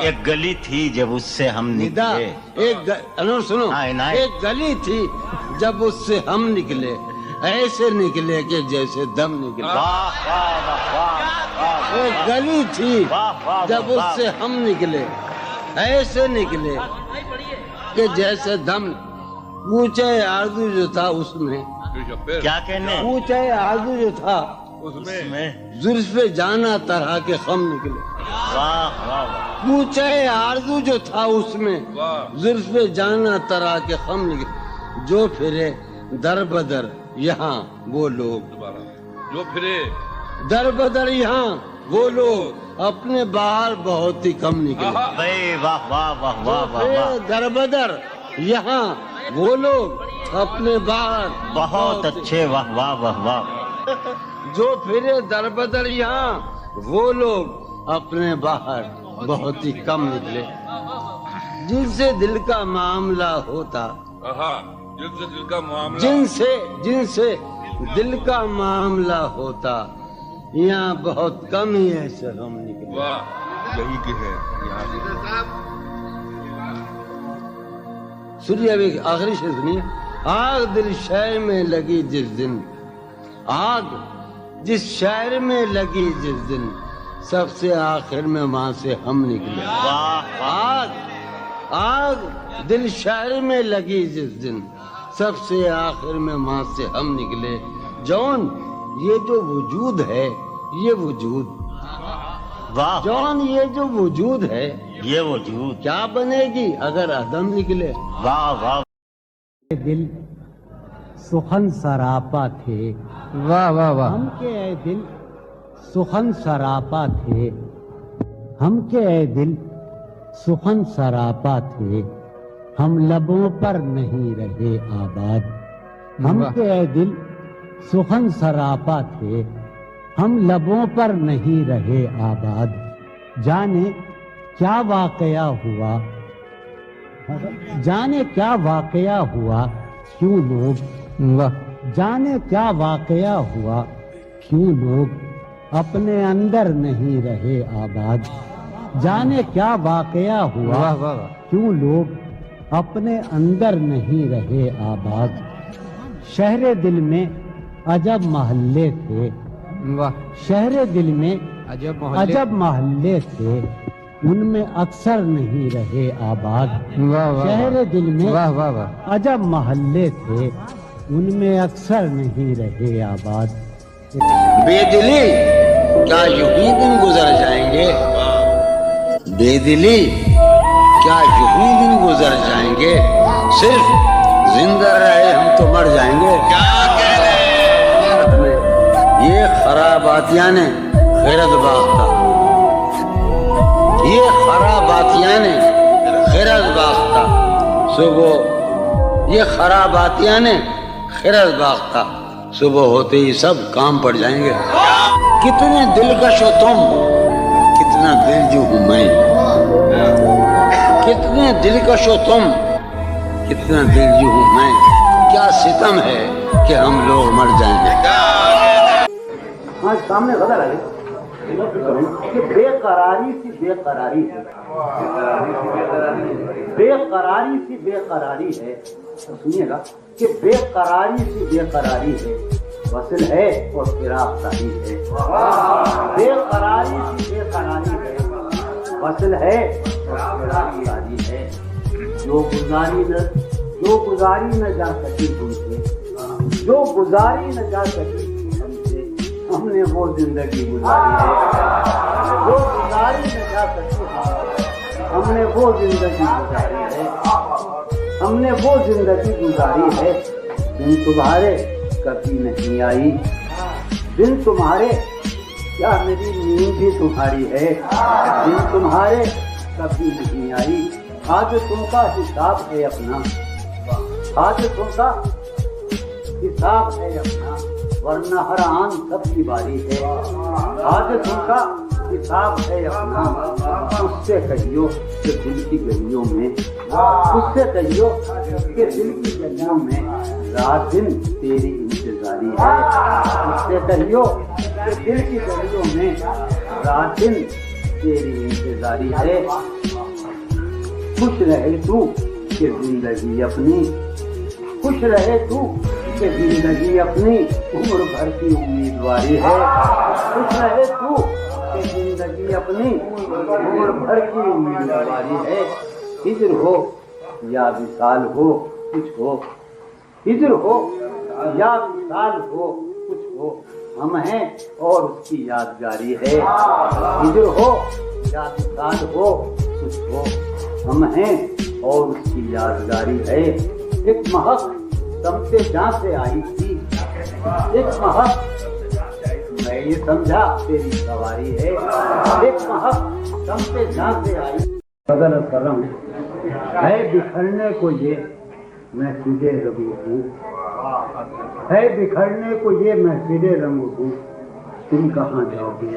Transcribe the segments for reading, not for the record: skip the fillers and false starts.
ایک گلی تھی جب اس سے ہم نکلے. انور سنو, ایک گلی تھی جب اس سے ہم نکلے, ایسے نکلے کہ جیسے دم نکلے. ایک گلی تھی جب اس سے ہم نکلے, ایسے نکلے کہ جیسے دم. پوچھے آرزو جو تھا اس میں, کیا کہنے, پوچھے آرزو جو تھا اس میں زلف جانا طرح کے خم نکلے. پوچھے آرزو جو تھا اس میں زلف جانا طرح کے خم نکلے. جو پھرے در بدر یہاں وہ لوگ, جو پھرے در بدر یہاں وہ لوگ اپنے باہر بہت ہی کم نکلے. واہ واہ واہ واہ واہ. در بدر یہاں وہ لوگ اپنے باہر بہت اچھے. واہ واہ واہ واہ. جو پھرے در بدر یہاں وہ لوگ اپنے باہر بہت ہی کم نکلے. جن سے دل کا معاملہ ہوتا, جن سے دل کا معاملہ, جن سے دل کا معاملہ ہوتا, یہاں بہت کم ہی ایسے ہم نکلے. واہ, یہی کہ ہے یہاں. سنیے ابھی آخری شعر سنیے. آگ دل شہر میں لگی جس دن, آگ جس شہر میں لگی جس دن, سب سے آخر میں وہاں سے ہم نکلے. آگ دل شہر میں لگی جس دن, سب سے آخر میں وہاں سے ہم نکلے. جون یہ جو وجود ہے, یہ وجود, جون یہ جو وجود ہے, یہ وجود کیا بنے گی اگر عدم نکلے. واہ واہ. دل سخن سراپا تھے, واہ واہ واہ. ہم کے اے دل سخن سراپا تھے, ہم کے اے دل سخن سراپا تھے, ہم لبوں پر نہیں رہے آباد. ہم کے اے دل سخن سراپا تھے, ہم لبوں پر نہیں رہے آباد. جانے کیا واقعہ ہوا, جانے کیا واقعہ ہوا, کیوں لوگ, جانے کیا واقعہ ہوا, کیوں لوگ اپنے اندر نہیں رہے آباد. جانے کیا واقعہ ہوا, کیوں لوگ اپنے اندر نہیں رہے آباد. شہر دل میں عجب محلے تھے, شہر دل میں عجب محلے تھے, ان میں اکثر نہیں رہے آباد. شہر دل میں عجب محلے تھے, ان میں اکثر نہیں رہے آباد. بے دلی کیا یوں ہی دن گزر جائیں گے, بے دلی کیا یوں ہی دن گزر جائیں گے, صرف زندہ رہے ہم تو مر جائیں گے. یہ خراباتیاں نے خیرت باختہ, یہ خراباتیاں نے خیرت باختہ, صبح یہ خراباتیاں نے خیرت باختہ, صبح ہوتے ہی سب کام پڑ جائیں گے. کتنے دلکش ہو تم, کتنا دل جو ہوں میں, کتنے دلکش ہو تم, کتنا دل جو ہوں میں, کیا ستم ہے کہ ہم لوگ مر جائیں گے. سامنے غزل ہے کہ بے قراری سی بے قراری ہے, بے قراری سی بے قراری ہے. سنیے گا کہ بے قراری سی بے قراری ہے, وصل ہے اور فراق ساری ہے. بے قراری سی بے قراری ہے, وصل ہے اور فراق ساری ہے. جو گزاری نہ جا سکی تم سے, جو گزاری نہ جا سکی ہم سے, ہم نے وہ زندگی گزاری ہے. جو گزاری نہ جا سکی ہم نے وہ زندگی گزاری ہے, ہم نے وہ زندگی گزاری ہے. دن تمہارے کبھی نہیں آئی, دن تمہارے کیا میری نیند بھی تمہاری ہے, دن تمہارے کبھی نہیں آئی. حاجتوں کا حساب ہے اپنا, حاجتوں کا حساب ہے اپنا, ورنہ ہر آن سب کی باری ہے. حاجتوں کا حساب ہے اپنا, اس سے کہیو کہ دل کی گلیوں میں, اس سے کہیو کہ دل کی گلیوں میں رات دن تیری انتظاری ہے. اس سے کہیو کہ دل کی گلیوں میں رات دن تیری انتظاری ہے خوش رہے تو کہ زندگی اپنی خوش رہے تو کہ زندگی اپنی عمر بھر کی امیدواری ہے خوش رہے تو کہ زندگی اپنی عمر بھر کی امیدواری ہے ہجر ہو یا وصال ہو کچھ ہو ہجر ہو یا وصال ہو کچھ ہو ہم ہیں اور اس کی یادگاری ہے ہجر ہو یا وصال ہو کچھ ہو ہم ہیں اور اس کی یادگاری ہے ایک مہک سمتے جہاں سے آئی تھی ایک مہک میں یہ سمجھا تیری سواری ہے ایک مہک سمتے جہاں سے آئی بدل کرم ہے بکھرنے کو یہ محفل ربی ہوں ہے بکھرنے کو یہ محفل رنگ ہوں تم کہاں جاؤ گے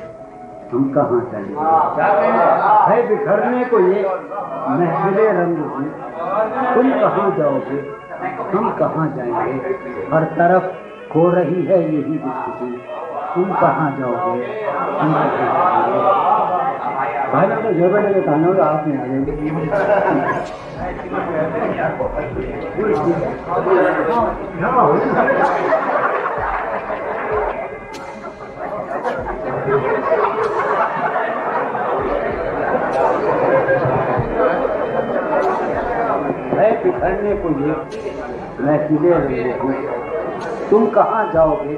ہم کہاں جائیں گے ہے بکھرنے کو یہ محفل رنگ ہوں تم کہاں جاؤ گے ہم کہاں جائیں گے ہر طرف ہو رہی ہے یہی گفتگو تم کہاں جاؤ گے ہم کہاں جائیں گے بھائی تو جگہ جگہ کہنا ہوگا آپ نہیں آ جائیں گے بکھرنے کو یہ محفلیں رہے ہوں تم کہاں جاؤ گے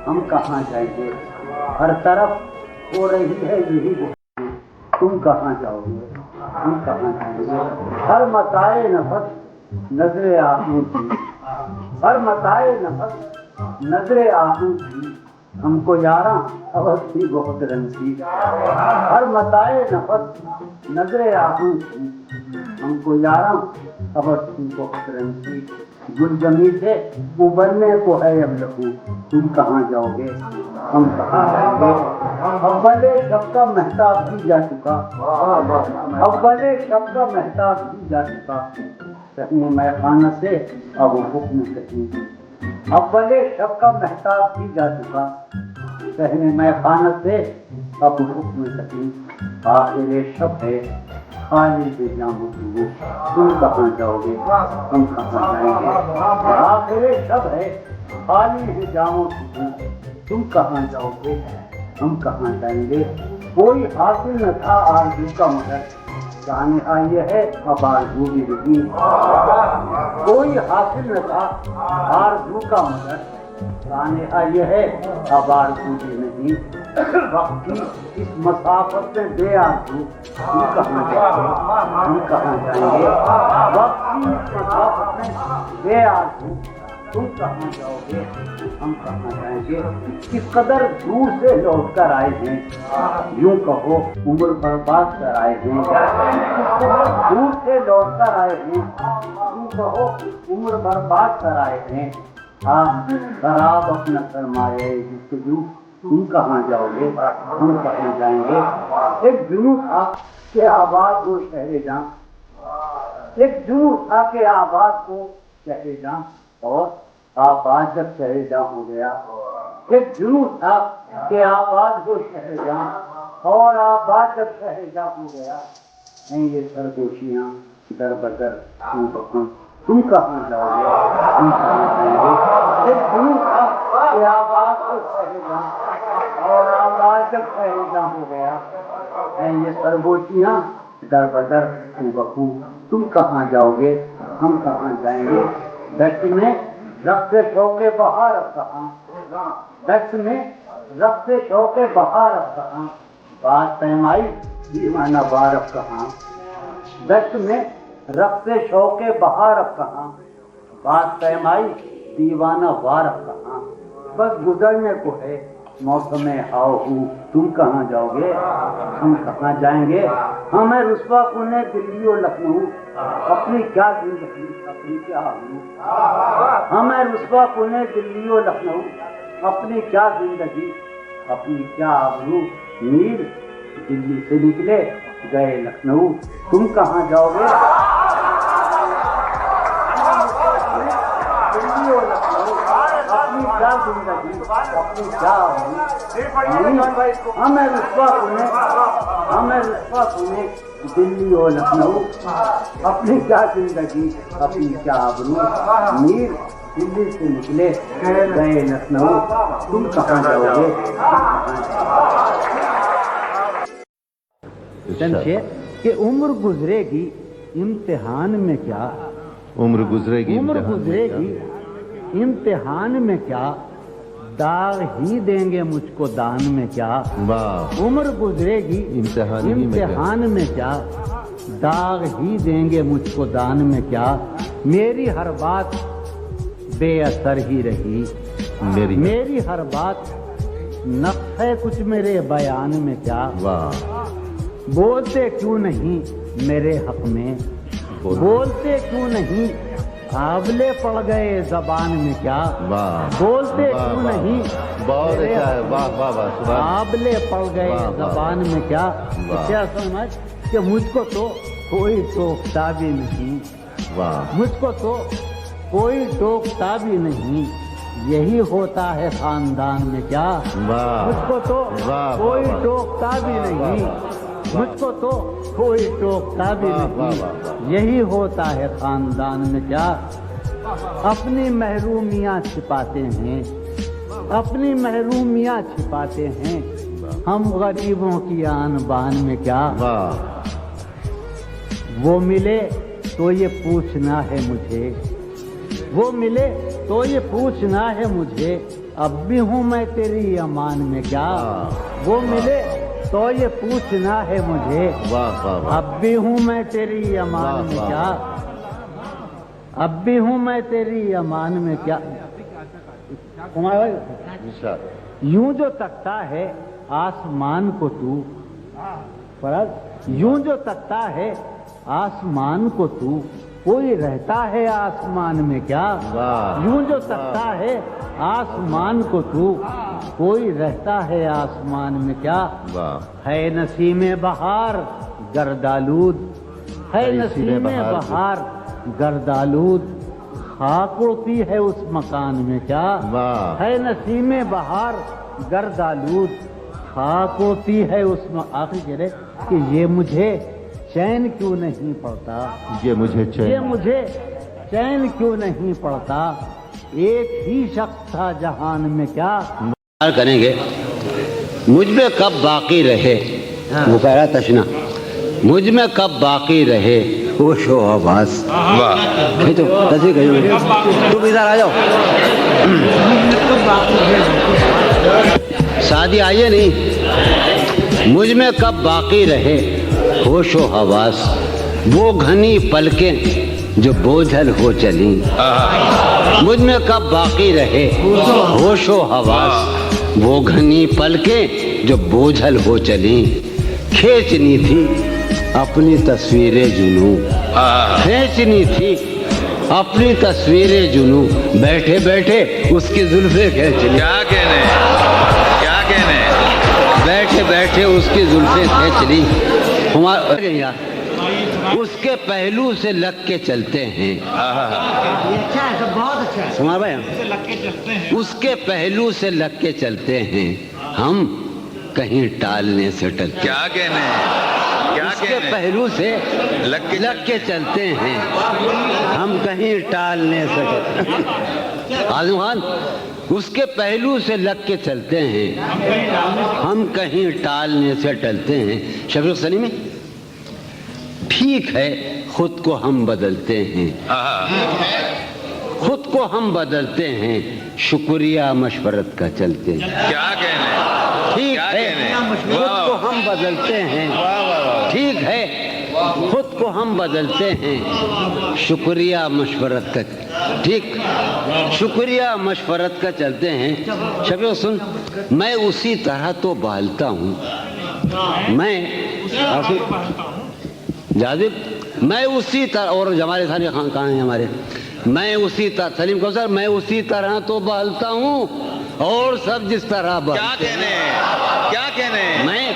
ہم کہاں جائیں گے ہر طرف ہو رہی ہے یہی گفتگو تم کہاں جاؤ گے ہم کہاں جائیں گے ہر متاع نفس نظر آہوں کی ہر متاع نفس نظر آہوں کی ہم کو یاراں عوض تھی بہت رنسی ہر متاع نفس نظر آہوں کی ہم کو یاراں عوض تھی بہت رنسی گل جمی سے ابلنے کو ہے اب لہو تم کہاں جاؤ گے ہم کہاں جائیں گے اول شب کا مہتاب بھی جا چکا اول شب کا مہتاب بھی جا چکا کہیں میں خانہ سے اب حکم کہیں اول شب کا مہتاب بھی جا چکا کہنے میں خانہ سے اب حکم کہیں آخر شب ہے خالی بے جام تم کہاں جاؤ گے ہم کہاں جائیں گے آخر شب ہے خالی ہے جام تم کہاں جاؤ گے ہم کہاں جائیں گے کوئی حاصل نہ تھا آرزو کا مگر جانے آئی ہے اب آرزو بھی نہیں کوئی حاصل نہ تھا آرزو کا مگر جانے آئی ہے اب آرزو بھی نہیں وقت کی اس مسافت میں بے آرزو تم کہاں جائیں گے ہم کہاں جائیں گے وقت کی اس مسافت میں بے آرزو تم کہاں جاؤ گے ہم کہاں جائیں گے کس قدر دور سے لوٹ کر آئے ہیں یوں کہو عمر برباد کر آئے ہیں دور سے لوٹ کر آئے ہیں یوں کہو عمر برباد کر آئے ہیں خراب اپنا سرمایہ جستجو تم کہاں جاؤ گے ہم کہاں جائیں گے ایک جنون تھا کہ آباد ہو شہر جاں ایک جنون تھا کہ آباد کو شہر جاں اور آباد جب شہر جاں ہو گیا ایک جنون تھا کہ آباد ہو شہر جاں اور آباد جب شہر جاں ہو گیا نہیں یہ سرگوشیاں در بدر تم کہاں جاؤ گے ہم کہاں جائیں گے ایک جنون تھا کہ آباد ہو شہر جاں اور آباد جب شہر جاں ہو گیا نہیں یہ سرگوشیاں در بدر تم کہاں جاؤ گے ہم کہاں جائیں گے دشت میں رقص شوق بہار اب کہاں دشت میں رقص شوق بہار اب کہاں بات پیمائی دیوانہ بار اب کہاں دشت میں رقص شوق بہار اب کہاں بات پیمائی دیوانہ وار اب کہاں بس گزرنے کو ہے موسم آؤ ہوں تم کہاں جاؤ گے ہم کہاں جائیں گے ہمیں رسوا کنے دلی و لکھنؤ اپنی کیا زندگی اپنی کیا آبرو ہمیں رسوا کنے دلی و لکھنؤ اپنی کیا زندگی اپنی کیا آبرو میر دلی سے نکلے گئے لکھنؤ تم کہاں جاؤ گے دلی و لکھنؤ اپنی کیا زندگی، اپنی کیا ہمیں رسوا سنے دلی اور لکھنؤ، اپنی کیا زندگی، اپنی کیا آبرو، میر دلی سے نکلے گئے لکھنؤ، تم کہاں جاؤ گے؟ سمجھے کہ عمر گزرے گی امتحان میں کیا، عمر گزرے گی امتحان میں کیا، داغ ہی دیں گے مجھ کو دان میں کیا، عمر گزرے گی امتحان میں کیا، داغ ہی دیں گے مجھ کو دان میں کیا، میری ہر بات بے اثر ہی رہی، میری ہر بات نقص ہے کچھ میرے بیان میں کیا، بولتے کیوں نہیں میرے حق میں، بولتے کیوں نہیں، آبلے پڑ گئے زبان میں کیا، بولتے کیوں نہیں، آبلے پڑ گئے زبان میں کیا، کیا سمجھ کہ مجھ کو تو کوئی ٹوکتا بھی نہیں، مجھ کو تو کوئی ٹوکتا بھی نہیں، یہی ہوتا ہے خاندان میں کیا، مجھ کو تو کوئی ٹوکتا بھی نہیں، مجھ کو تو کوئی ٹوکتا بھی نہیں، یہی ہوتا ہے خاندان میں کیا، اپنی محرومیاں چھپاتے ہیں، اپنی محرومیاں چھپاتے ہیں، ہم غریبوں کی آن بان میں کیا، وہ ملے تو یہ پوچھنا ہے مجھے، وہ ملے تو یہ پوچھنا ہے مجھے، اب بھی ہوں میں تیری امان میں کیا، وہ ملے تو یہ پوچھنا ہے مجھے، اب بھی ہوں میں تیری امان میں کیا، اب بھی ہوں میں تیری امان میں کیا، یوں جو تکتا ہے آسمان کو تو، فرض یوں جو تکتا ہے آسمان کو تو، کوئی رہتا ہے آسمان میں کیا، یوں جو تکتا ہے آسمان کو تو، کوئی رہتا ہے آسمان میں کیا، ہے نسیم بہار گردآلود، ہے نسیم بہار گردآلود، خاک اڑتی ہے اس مکان میں کیا، ہے نسیم بہار گردآلود، خاک اڑتی ہے اس آخری کہہ رہے کہ یہ مجھے چین کیوں نہیں پڑتا، یہ مجھے چین کیوں نہیں پڑتا، ایک ہی شخص تھا جہان میں کیا، کریں گے مجھ میں کب باقی رہے، وہ کہہ رہا تشنا، مجھ میں کب باقی رہے ہوش و حواس، تو ادھر آ جاؤ، شادی آئیے نہیں، مجھ میں کب باقی رہے ہوش و حواس، وہ گھنی پلکیں جو بوجھل ہو چلیں، مجھ میں کب باقی رہے ہوش و حواس، وہ گھنی پلکیں جو بوجھل ہو چلیں، کھینچنی تھی اپنی تصویریں جنوں، کھینچنی تھی اپنی تصویریں جنوں، بیٹھے بیٹھے اس کی زلفیں کھینچ لی، کیا کہنے بیٹھے بیٹھے اس کی زلفیں کھینچ لی، اس کے پہلو سے لگ کے چلتے ہیں، سمجھ بھائی، اس کے پہلو سے لگ کے چلتے ہیں، ہم کہیں ٹالنے سے ٹلتے، کیا کہنے اس کے پہلو سے لگ کے چلتے ہیں، ہم کہیں ٹالنے سے ٹلتے، عاظم خان اس کے پہلو سے لگ کے چلتے ہیں، ہم کہیں ٹالنے سے ٹلتے ہیں، شفیق سلیمی، ٹھیک ہے خود کو ہم بدلتے ہیں، خود کو ہم بدلتے ہیں، شکریہ مشورت کا چلتے ہیں، کیا کہنے ٹھیک ہے خود کو ہم بدلتے ہیں، ٹھیک ہے خود کو ہم بدلتے ہیں، شکریہ مشورت کا، ٹھیک شکریہ مشورت کا چلتے ہیں، شفیق سن، میں اسی طرح تو بالتا ہوں، میں جاذب میں اسی طرح، اور ہمارے سارے خان کہاں ہیں ہمارے، میں اسی طرح، سلیم کوثر، میں اسی طرح تو بالتا ہوں اور سب جس طرح بہلتے ہیں، کیا کہنے میں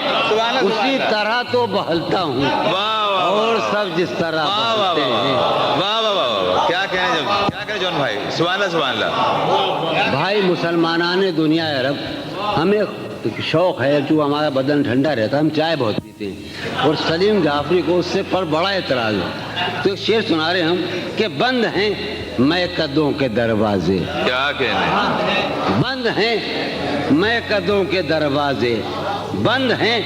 اسی طرح تو بہلتا ہوں اور سب جس طرح بہلتے ہیں، واہ واہ واہ، کیا کہنے جون بھائی؟ سبحان اللہ سبحان اللہ. بھائی مسلمانان دنیا عرب، ہمیں شوق ہے، جو ہمارا بدن ٹھنڈا رہتا ہے، ہم چائے بہت پیتے ہیں، اور سلیم جعفری کو اس سے پر بڑا اعتراض ہے. تو ایک شعر سنا رہے ہم کہ بند ہیں میں قدوں کے دروازے، کیا کہنے؟ بند ہیں میں قدوں کے دروازے، بند ہیں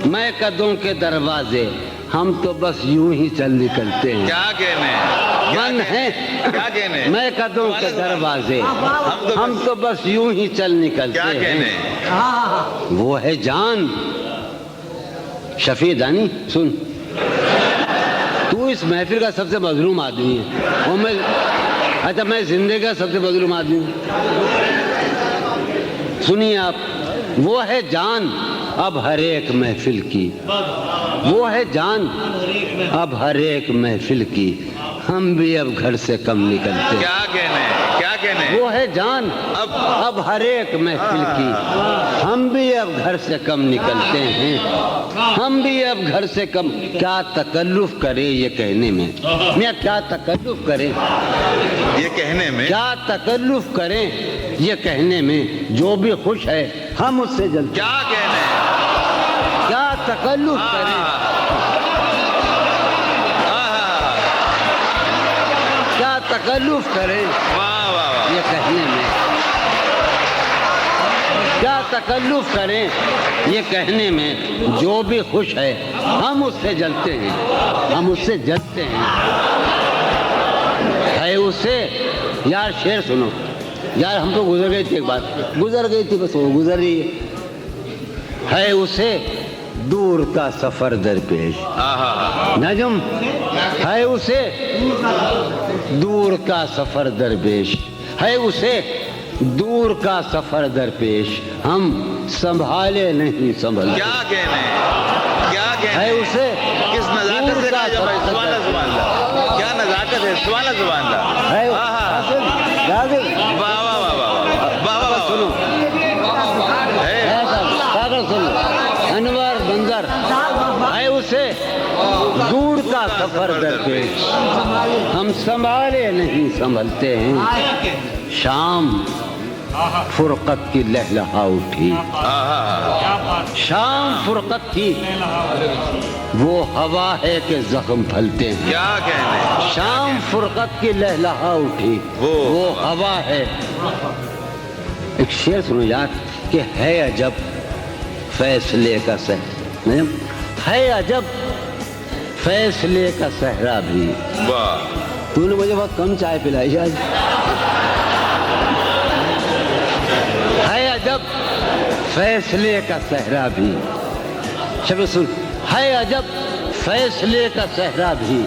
میں قدوں کے دروازے، ہم تو بس یوں ہی چل نکلتے ہیں. کیا کہنے؟ بند ہیں کیا کہنے؟ میں قدوں کے دروازے، ہم تو بس یوں ہی چل نکلتے کیا ہیں. کہنے؟ وہ ہے جان. شفیع دانی سن، تو اس محفل کا سب سے مظلوم آدمی ہے، اور میں زندگی کا سب سے مظلوم آدمی ہوں. سنیے آپ، وہ ہے جان اب ہر ایک محفل کی، وہ ہے جان اب ہر ایک محفل کی، ہم بھی اب گھر سے کم نکلتے. کیا کہنے؟ کیا کہنے؟ وہ ہے جان اب ہر ایک محفل کی، ہم بھی اب گھر سے کم نکلتے ہیں، ہم بھی اب گھر سے کم. کیا تکلف کرے یہ کہنے میں، میں کیا تکلف کریں یہ کہنے میں، کیا تکلف کریں یہ کہنے میں، جو بھی خوش ہے ہم اس سے جلتے. کیا کہنے؟ کیا تکلف کریں، کیا تکلف کریں واہ واہ واہ. یہ کہنے میں، کیا تکلف کریں یہ کہنے میں، جو بھی خوش ہے ہم اس سے جلتے ہیں، ہم اس سے جلتے ہیں. ہے اسے یار شعر سنو یار، ہم تو گزر گئی تھی، ایک بات گزر گئی تھی، بس وہ گزر رہی ہے اسے دور کا سفر درپیش. نجم ہے اسے دور کا سفر درپیش، ہے اسے دور کا سفر درپیش، ہم سنبھالے نہیں سنبھل. کیا کہنے؟ کیا کہنے؟ ہے اسے کس نزاکت سے کہا جائے؟ سبحان اللہ سبحان اللہ. کیا نزاکت ہے؟ سبحان اللہ سبحان اللہ. ہے واہ واہ واہ واہ واہ واہ. سنو سنو انور بندر، ہے اسے دور کا سفر درپیش، ہم سنبھالے نہیں سنبھلتے ہیں. شام فرقت کی لہلہا اٹھی، شام فرقت کی وہ ہوا ہے کہ زخم پھلتے ہیں. کیا کہنے؟ شام فرقت کی لہلہا اٹھی وہ ہوا ہے. ایک شعر سنو یار کہ ہے عجب فیصلے کا صحرا، ہے عجب فیصلے کا صحرا بھی. واہ. تو نے مجھے بہت کم چائے پلائی آج. ہے عجب فیصلے کا صحرا بھی، شب سن، ہے عجب فیصلے کا صحرا بھی،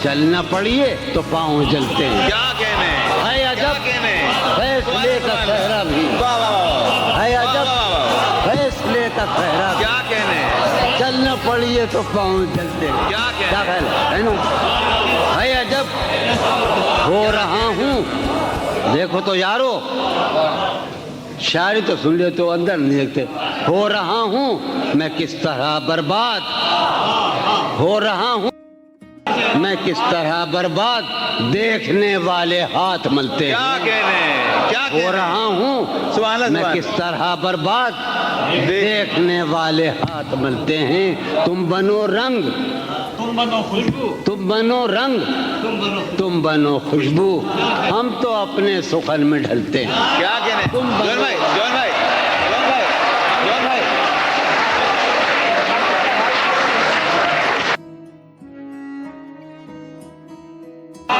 چلنا پڑیے تو پاؤں جلتے ہیں. کیا کہنے؟ ہے عجب فیصلے کا صحرا بھی، ہے عجب فیصلے کا صحرا بھی، کیا کہنے؟ چلنا پڑیے تو پاؤں جلتے ہیں. کیا کہنے؟ کیا خیال ہے نا؟ ہے عجب ہو رہا ہوں، دیکھو تو یارو شاعری تو سن لے تو اندر نہیں دیکھتے. ہو رہا ہوں میں کس طرح برباد، ہو رہا ہوں میں کس طرح برباد، دیکھنے والے ہاتھ ملتے ہیں. کیا کہنے؟ کیا ہو رہا ہوں سبحان اللہ میں سبحان کس طرح برباد، دیکھنے والے ہاتھ ملتے ہیں. تم بنو رنگ، تم بنو خوشبو، تم بنو رنگ، تم بنو خوشبو، ہم تو اپنے سخن میں ڈھلتے ہیں. کیا کہنے؟ جون بھائی جون بھائی جون بھائی جون بھائی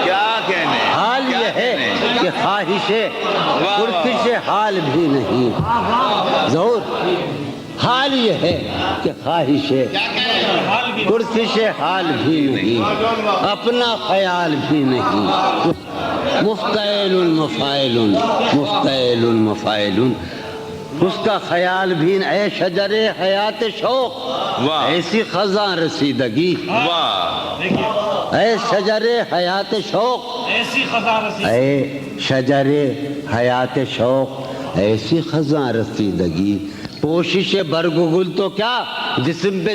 کیا کہنے؟ حال یہ ہے کہ خواہش پرکش حال بھی نہیں، ضرور حال یہ ہے کہ خواہش پرکش حال بھی نہیں، اپنا خیال بھی نہیں. مفتعل مفاعل مفتعل مفاعل، اس کا خیال بھی اے شجر حیات شوق، ایسی خزاں رسیدگی، اے شجر حیات شوق، اے شجر حیات شوق، ایسی خزاں رسیدگی. پوشش برگ گل تو کیا جسم پہ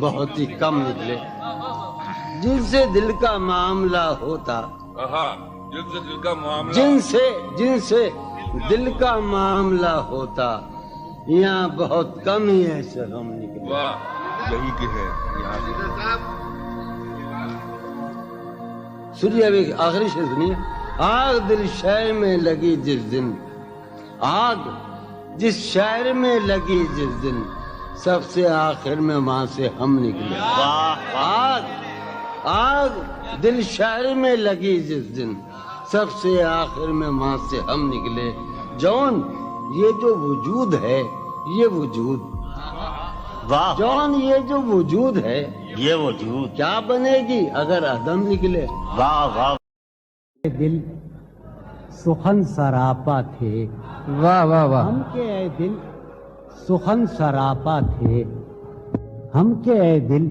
بہت ہی کم نکلے جن سے دل کا معاملہ ہوتا، جن سے دل کا معاملہ ہوتا، یہاں بہت کم ہی ایسے غم نکلے۔ یہی کہ ہے یہاں سنیے ابھی آخری شعر سنیے۔ آگ دل شہر میں لگی جس دن، آگ جس شہر میں لگی جس دن، سب سے آخر میں وہاں سے ہم نکلے۔ آگ دل شہر میں لگی جس دن، سب سے آخر میں وہاں سے ہم نکلے۔ جون یہ جو وجود ہے، یہ وجود واہ جون یہ جو وجود ہے، یہ وجود کیا بنے گی اگر عدم نکلے؟ واہ واہ دل سخن سراپا تھے، واہ واہ واہ، ہم کے اے دل سخن سراپا تھے، ہم کے اے دل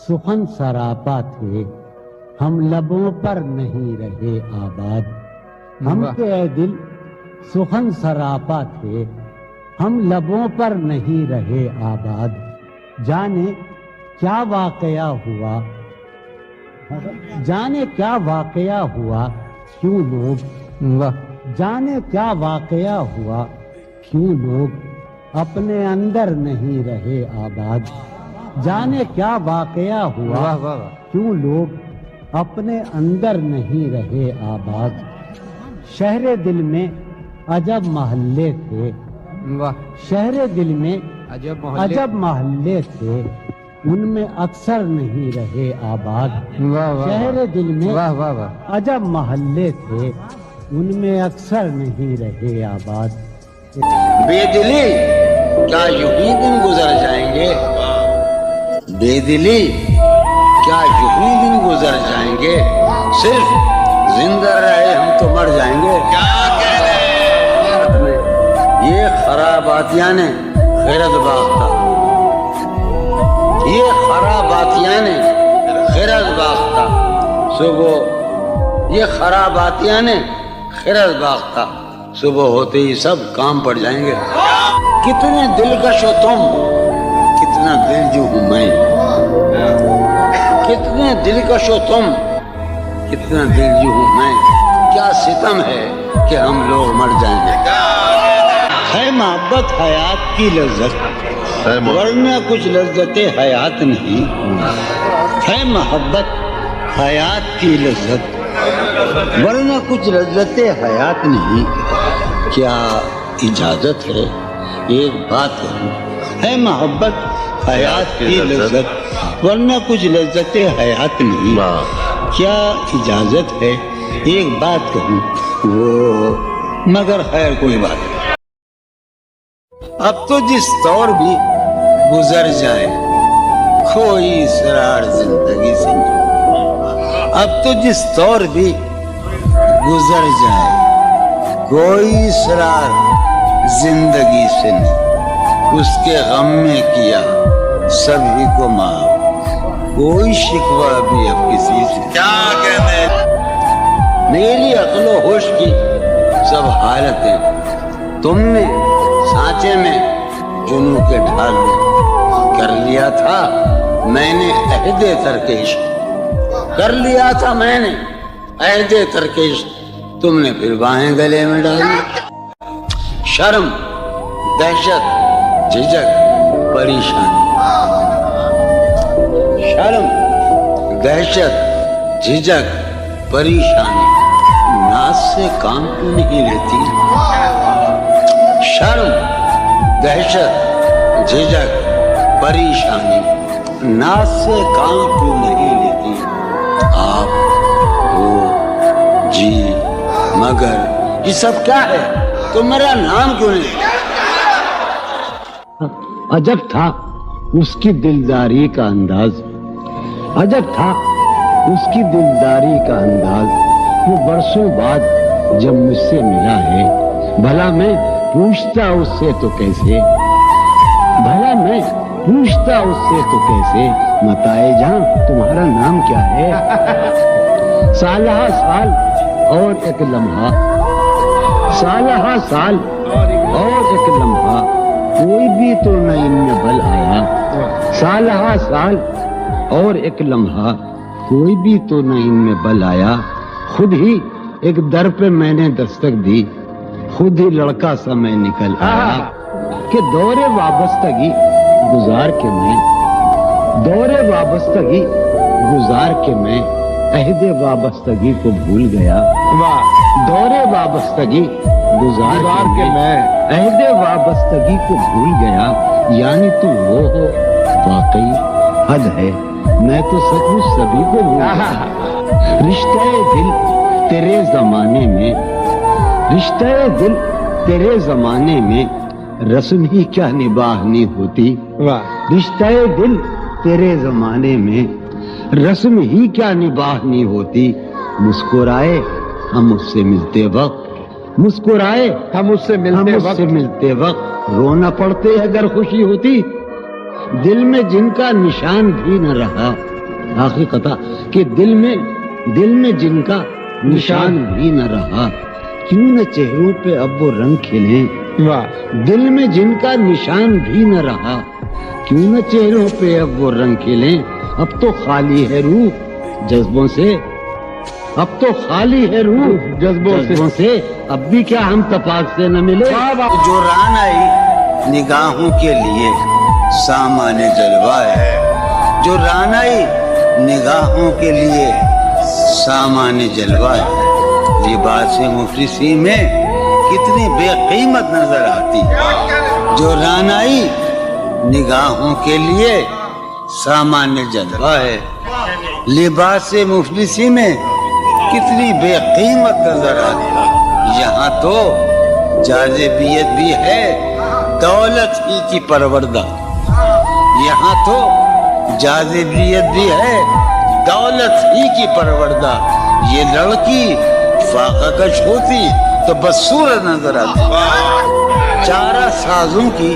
سخن سراپا تھے، ہم لبوں پر نہیں رہے آباد۔ ہم کے اے دل سخن سراپا تھے، ہم لبوں پر نہیں رہے آباد۔ جانے کیا واقعہ ہوا، جانے کیا واقعہ ہوا، کیوں لوگ جانے کیا واقعہ ہوا، کیوں لوگ اپنے اندر نہیں رہے آباد۔ جانے کیا واقعہ ہوا، کیوں لوگ اپنے اندر نہیں رہے آباد۔ شہر دل میں عجب محلے تھے، شہر دل میں عجب محلے تھے، ان میں اکثر نہیں رہے آباد۔ شہر دل میں عجب محلے تھے، ان میں اکثر نہیں رہے آباد۔ بے دلی کیا یوں ہی دن گزر جائیں گے، بے دلی کیا یوں ہی دن گزر جائیں گے، صرف زندہ رہے ہم تو مر جائیں گے۔ یہ خراباتیاں نے خیرت باختہ، یہ خراباتیاں نے خیرت باختہ، صبح یہ خراباتیاں نے خیرت باختہ، صبح ہوتے ہی سب کام پڑ جائیں گے۔ کتنے دلکش ہو تم، کتنا دل جو ہوں میں، کتنے دلکش ہو تم، کتنا دل جو ہوں میں، کیا ستم ہے کہ ہم لوگ مر جائیں گے۔ ہے محبت حیات کی لذت، ورنہ کچھ لذت حیات نہیں، ہے محبت حیات کی لذت، ورنہ کچھ لذت حیات نہیں۔ کیا اجازت ہے ایک بات کہوں، ہے محبت حیات کی لذت، ورنہ کچھ لذت حیات نہیں۔ کیا اجازت ہے ایک بات کہوں، وہ مگر خیر کوئی بات نہیں۔ اب تو جس طور بھی گزر جائے کوئی اسرار زندگی سے نہیں، اب تو جس طور بھی گزر جائے کوئی اسرار زندگی سے نہیں، اس کے غم میں کیا سبھی کو معاف، کوئی شکوہ بھی اب کسی سے کیا کہتے ہیں۔ میری عقل و ہوش کی سب حالتیں تم نے سانچے میں جنوں کے ڈھال میں کر لیا تھا، میں نے عہد ترک عشق کر لیا تھا، میں نے عہد ترک عشق، تم نے پھر باہیں گلے میں ڈالی۔ شرم، دہشت، جھجک، پریشانی، شرم، دہشت، جھجک، پریشانی، ناز سے کام کیوں نہیں لیتی؟ شرم، دہشت، جھجک، پریشانی، ناز سے کام کیوں نہیں لیتی؟ آپ وہ جی مگر یہ سب کیا ہے؟ تو میرا نام کیوں نہیں؟ عجب تھا اس کی دلداری کا انداز، عجب تھا اس کی دلداری کا انداز، وہ برسوں بعد جب مجھ سے ملا ہے، بھلا میں پوچھتا اس سے تو کیسے، بھلا میں پوچھتا اس سے تو کیسے، متائے جہاں تمہارا نام کیا ہے؟ سالہ سال اور ایک لمحہ، سالہ سال اور ایک لمحہ، کوئی بھی تو نہ ان میں بل آیا، سال ہا سال اور ایک لمحہ کوئی بھی تو نہ ان میں بل آیا. خود ہی ایک در پہ میں نے دستک دی, خود ہی لڑکا سا میں نکل آیا کہ دور وابستگی گزار کے میں, دور وابستگی گزار کے میں عہد وابستگی کو بھول گیا. دور وابستگی گزار کے میں عہد وابستگی کو بھول گیا. یعنی تو وہ ہو واقعی حد ہے, میں تو سچ مچ سبھی کو بھول گیا. رشتہ دل تیرے زمانے میں, رشتہ دل تیرے زمانے میں رسم ہی کیا نباہنی ہوتی. رشتہ دل تیرے زمانے میں رسم ہی کیا نباہنی ہوتی. مسکرائے ہم اس سے ملتے وقت, مسکرائے ہم اس سے ملتے وقت رونا پڑتے اگر خوشی ہوتی. دل میں جن کا نشان بھی نہ رہا, آخری قطع, کہ دل میں جن کا نشان بھی نہ رہا, کیوں نہ چہروں پہ اب وہ رنگ کھلیں. دل میں جن کا نشان بھی نہ رہا, کیوں نہ چہروں پہ اب وہ رنگ کھلیں. اب تو خالی ہے روح جذبوں سے, اب تو خالی ہے روح جذبوں سے, اب بھی کیا ہم تپاک سے نہ ملے. جو ران آئی نگاہوں کے لیے سامان جلوہ ہے, جو ران آئی نگاہوں کے لیے سامان جلوہ ہے. لباس مفلسی میں کتنی بے قیمت نظر آتی, جو ران آئی نگاہوں کے لیے سامان جلوہ ہے. لباس مفلسی میں کتنی بے قیمت نظر آتی. یہاں تو جاذبیت بھی ہے دولت ہی کی پروردہ, یہاں تو جاذبیت بھی ہے دولت ہی کی پروردہ. یہ لڑکی فاقہ کش ہوتی تو بدصورت نظر آتی. چارہ سازوں کی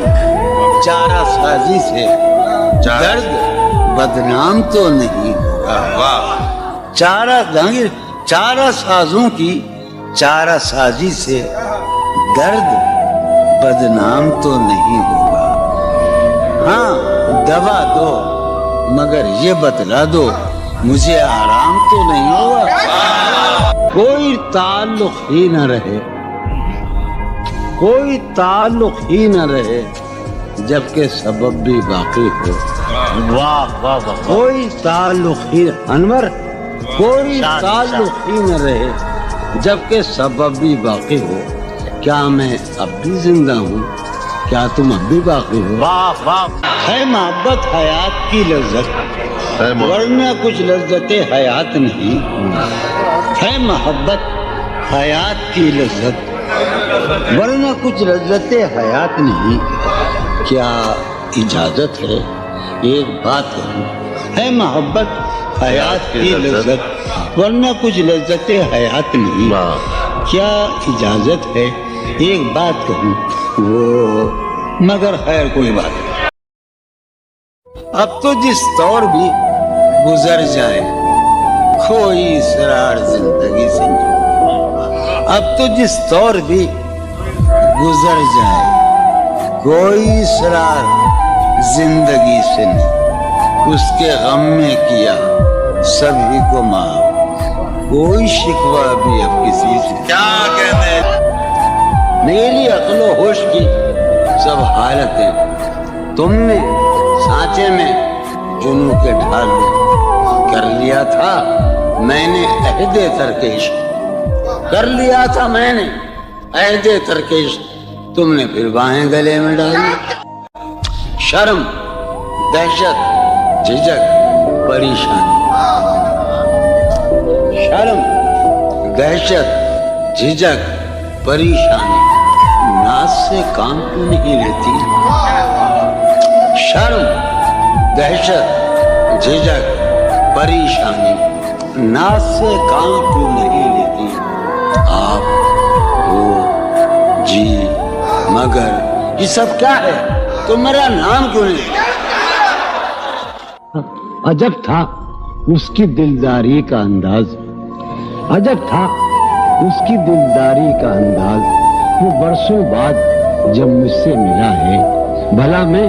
چارہ سازی سے درد بدنام تو نہیں ہوگا. چارہ سازوں کی چارہ سازی سے درد بدنام تو نہیں ہوگا. ہاں دوا دو مگر یہ بتلا دو مجھے آرام تو نہیں ہوگا. کوئی تعلق ہی نہ رہے, کوئی تعلق ہی نہ رہے جبکہ سبب بھی باقی ہو. واہ واہ واہ. کوئی تعلق ہی انور, کوئی تعلق ہی نہ رہے جبکہ سبب بھی باقی ہو. کیا میں اب بھی زندہ ہوں, کیا تم اب بھی باقی ہو. واہ واہ. ہے محبت حیات کی لذت, ورنہ کچھ لذت حیات نہیں. ہے محبت حیات کی لذت, ورنہ کچھ لذت حیات نہیں. کیا اجازت ہے ایک بات کہوں, ہے محبت حیات کی لذت ورنہ کچھ لذت حیات نہیں. کیا اجازت ہے ایک بات کہوں وہ, مگر خیر کوئی بات نہیں. اب تو جس طور بھی گزر جائے کوئی اسرار زندگی سے نہیں. اب تو جس طور بھی گزر جائے کوئی اسرار زندگی سے نہیں. اس کے غم میں کیا سبھی کو معاف, کوئی شکوہ بھی اب کسی سے. کیا کہتے ہیں میری عقل و ہوش کی سب حالتیں تم نے سانچے میں جنوں کے ڈھال میں کر لیا تھا. میں نے عہد ترک عشق کر لیا تھا, میں نے عہد ترک عشق, تم نے پھر باہیں گلے میں ڈالی. شرم, دہشت, جھجک, پریشانی, شرم, دہشت, جھجک, پریشانی, ناز سے کام کیوں نہیں لیتی. شرم, دہشت, جھجک, پریشانی, ناز سے کام کیوں نہیں لیتی. آپ ہو جی مگر یہ سب کیا ہے, تمہارا نام کیوں نہیں. عجب تھا اس کی دلداری کا انداز, عجب تھا اس کی دلداری کا انداز. وہ برسوں بعد جب مجھ سے ملا ہے, بھلا میں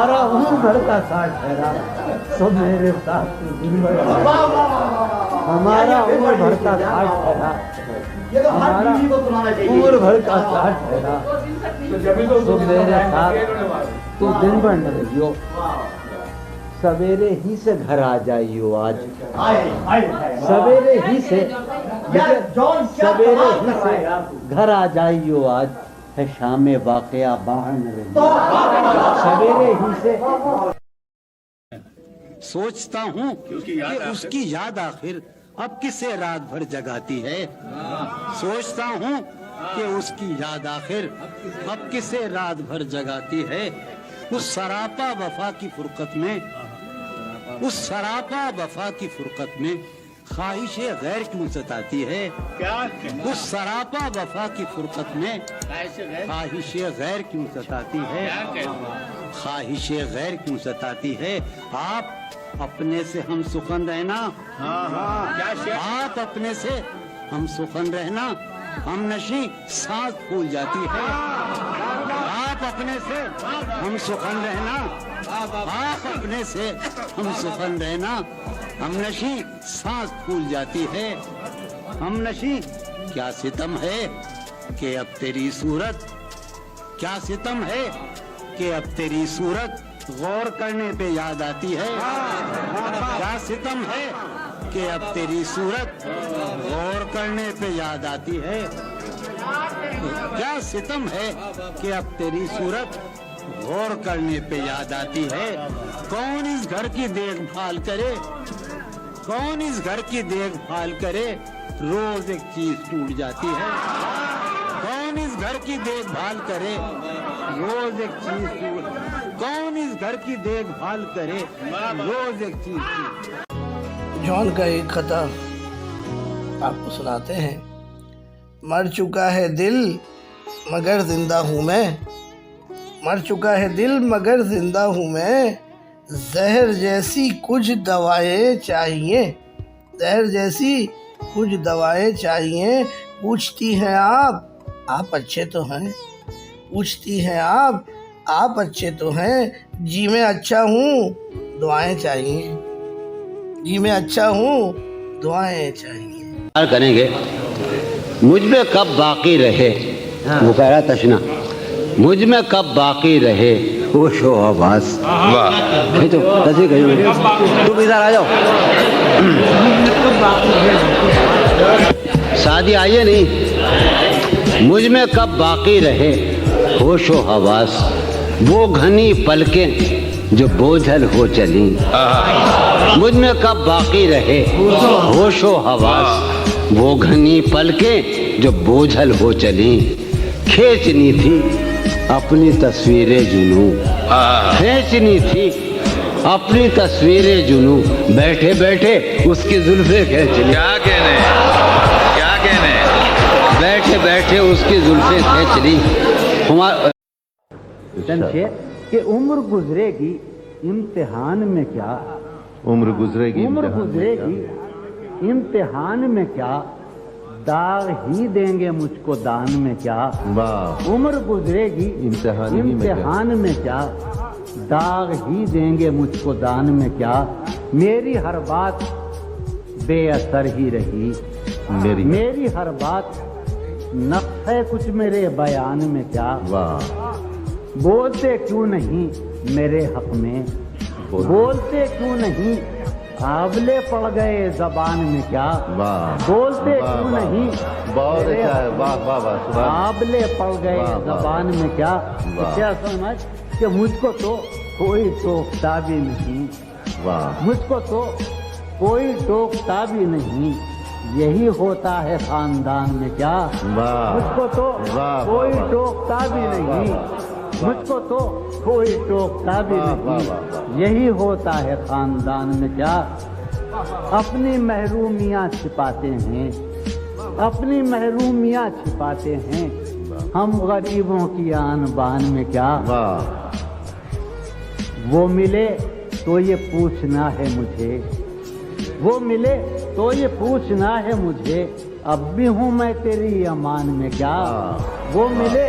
ہمارا عمر بھر کا ساتھ ٹھہرا تو میرے ساتھ تو دن بھر ہمارا عمر بھر کا ساتھ ٹھہرا ہمارا عمر بھر کا ساتھ ٹھہرا تو میرے ساتھ تو دن بھر نہ رہیو سویرے ہی سے گھر آ جائیو آج سویرے ہی سے گھر آ جائیو آج ہے شام واقعہ باہر نہ رہیو سویرے ہی سے سوچتا ہوں کہ اس کی یاد آخر اب کسے رات بھر جگاتی ہے سوچتا ہوں کہ اس کی یاد آخر اب کسے رات بھر جگاتی ہے اس سراپا وفا کی فرقت میں اس سراپا وفا کی فرقت میں خواہش غیر کیوں ستاتی ہے اس سراپا وفا کی فرقت میں خواہش غیر کیوں ستاتی ہے خواہش غیر کیوں ستاتی ہے آپ اپنے سے ہم سخن رہنا آپ اپنے سے ہم سخن رہنا ہم نشیں سانس پھول جاتی ہے آپ اپنے سے ہم سخن رہنا آپ اپنے سے ہم سخن رہنا ہم نشیں سانس پھول جاتی ہے ہم نشیں کیا ستم ہے کہ اب تیری صورت کیا ستم ہے کہ اب تیری صورت غور کرنے پہ یاد آتی ہے کیا ستم ہے کہ اب تیری صورت غور کرنے پہ یاد آتی ہے کیا ستم ہے کہ اب تیری صورت غور کرنے پہ یاد آتی ہے کون اس گھر کی دیکھ بھال کرے کون اس گھر کی دیکھ بھال کرے روز ایک چیز ٹوٹ جاتی ہے کون اس گھر کی دیکھ بھال کرے روز ایک چیز کون اس گھر کی دیکھ بھال کرے روز ایک چیز جون کا ایک خطا آپ کو سناتے ہیں مر چکا ہے دل مگر زندہ ہوں میں مر چکا ہے دل مگر زندہ ہوں میں زہر جیسی کچھ دوائیں چاہیے زہر جیسی کچھ دوائیں چاہیے پوچھتی ہیں آپ اچھے تو ہیں پوچھتی ہیں آپ اچھے تو ہیں جی میں اچھا ہوں دعائیں چاہیے جی میں اچھا ہوں دعائیں چاہیے کریں گے مجھ میں کب باقی رہے وہ کہہ رہا تشنا مجھ میں کب باقی رہے ہوش و حواس تو ادھر آ جاؤ شادی آئیے نہیں مجھ میں کب باقی رہے ہوش و حواس وہ گھنی پلکیں جو بوجھل ہو چلی مجھ میں کب باقی رہے ہوش و حواس وہ گھنی پلکیں جو بوجھل ہو چلی کھینچنی تھی اپنی تصویریں جنوں کھینچنی تھی اپنی تصویریں جنوں بیٹھے بیٹھے اس کی زلفیں کھینچ لی کیا کہنے بیٹھے بیٹھے اس کی زلفیں کھینچ لی کہ عمر گزرے گی امتحان میں کیا عمر گزرے گی امتحان میں کیا داغ ہی دیں گے مجھ کو دان میں کیا عمر گزرے گی امتحان میں کیا داغ ہی دیں گے مجھ کو دان میں کیا میری ہر بات بے اثر ہی رہی میری ہر بات نقص ہے کچھ میرے بیان میں کیا بولتے کیوں نہیں میرے حق میں بولتے کیوں نہیں آبلے پڑ گئے زبان میں کیا بولتے کیوں نہیں آبلے پڑ گئے زبان میں کیا کیا سمجھ کہ مجھ کو تو کوئی ٹوکتا بھی نہیں مجھ کو تو کوئی ٹوکتا بھی نہیں یہی ہوتا ہے خاندان میں کیا مجھ کو تو کوئی ٹوکتا بھی نہیں مجھ کو تو کوئی ٹوکتا بھی نہیں یہی ہوتا ہے خاندان میں کیا اپنی محرومیاں چھپاتے ہیں اپنی محرومیاں چھپاتے ہیں ہم غریبوں کی آن بان میں کیا وہ ملے تو یہ پوچھنا ہے مجھے وہ ملے تو یہ پوچھنا ہے مجھے اب بھی ہوں میں تیری امان میں کیا وہ ملے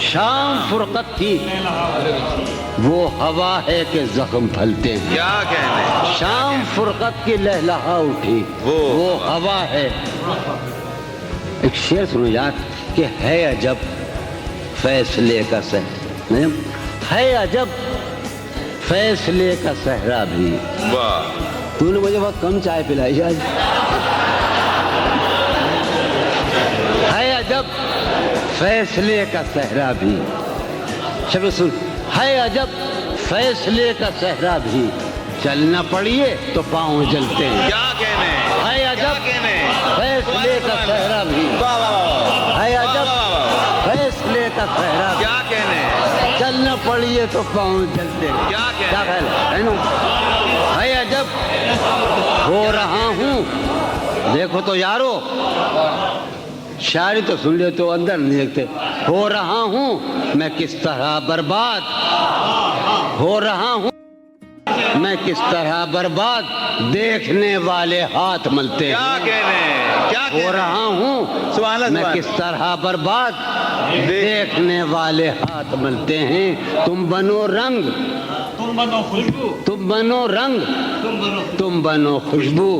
شام فرقت کی وہ ہوا ہے کہ زخم پھلتے ہیں. کیا کہنے. شام فرقت کی لہلہا اٹھی وہ ہوا ہے. ایک شعر سنو یار کہ ہے عجب فیصلے کا صحرا، ہے عجب فیصلے کا صحرا بھی. واہ. تو نے مجھے بہت کم چائے پلائی آج. ہے عجب فیصلے کا صحرا بھی. شب سن. ہے عجب فیصلے کا صحرا بھی، چلنا پڑیے تو پاؤں جلتے ہیں. کیا کہنے. ہے عجب فیصلے کا صحرا بھی. واہ واہ. ہے عجب فیصلے کا صحرا بھی، کیا کہنے. چلنا پڑیے تو پاؤں جلتے ہیں. کیا کہنے. کیا خیال ہے نا. ہے عجب ہو رہا ہوں. دیکھو تو یارو شاعری تو سن لے تو اندر نہیں دیکھتے. ہو رہا ہوں میں کس طرح برباد، ہو رہا ہوں میں کس طرح برباد، دیکھنے والے ہاتھ ملتے ہیں. کیا کہنے. کیا ہو رہا ہوں سبحان اللہ. میں کس طرح برباد، دیکھنے والے ہاتھ ملتے ہیں. تم بنو رنگ، تم بنو خوشبو، تم بنو رنگ، تم بنو خوشبو،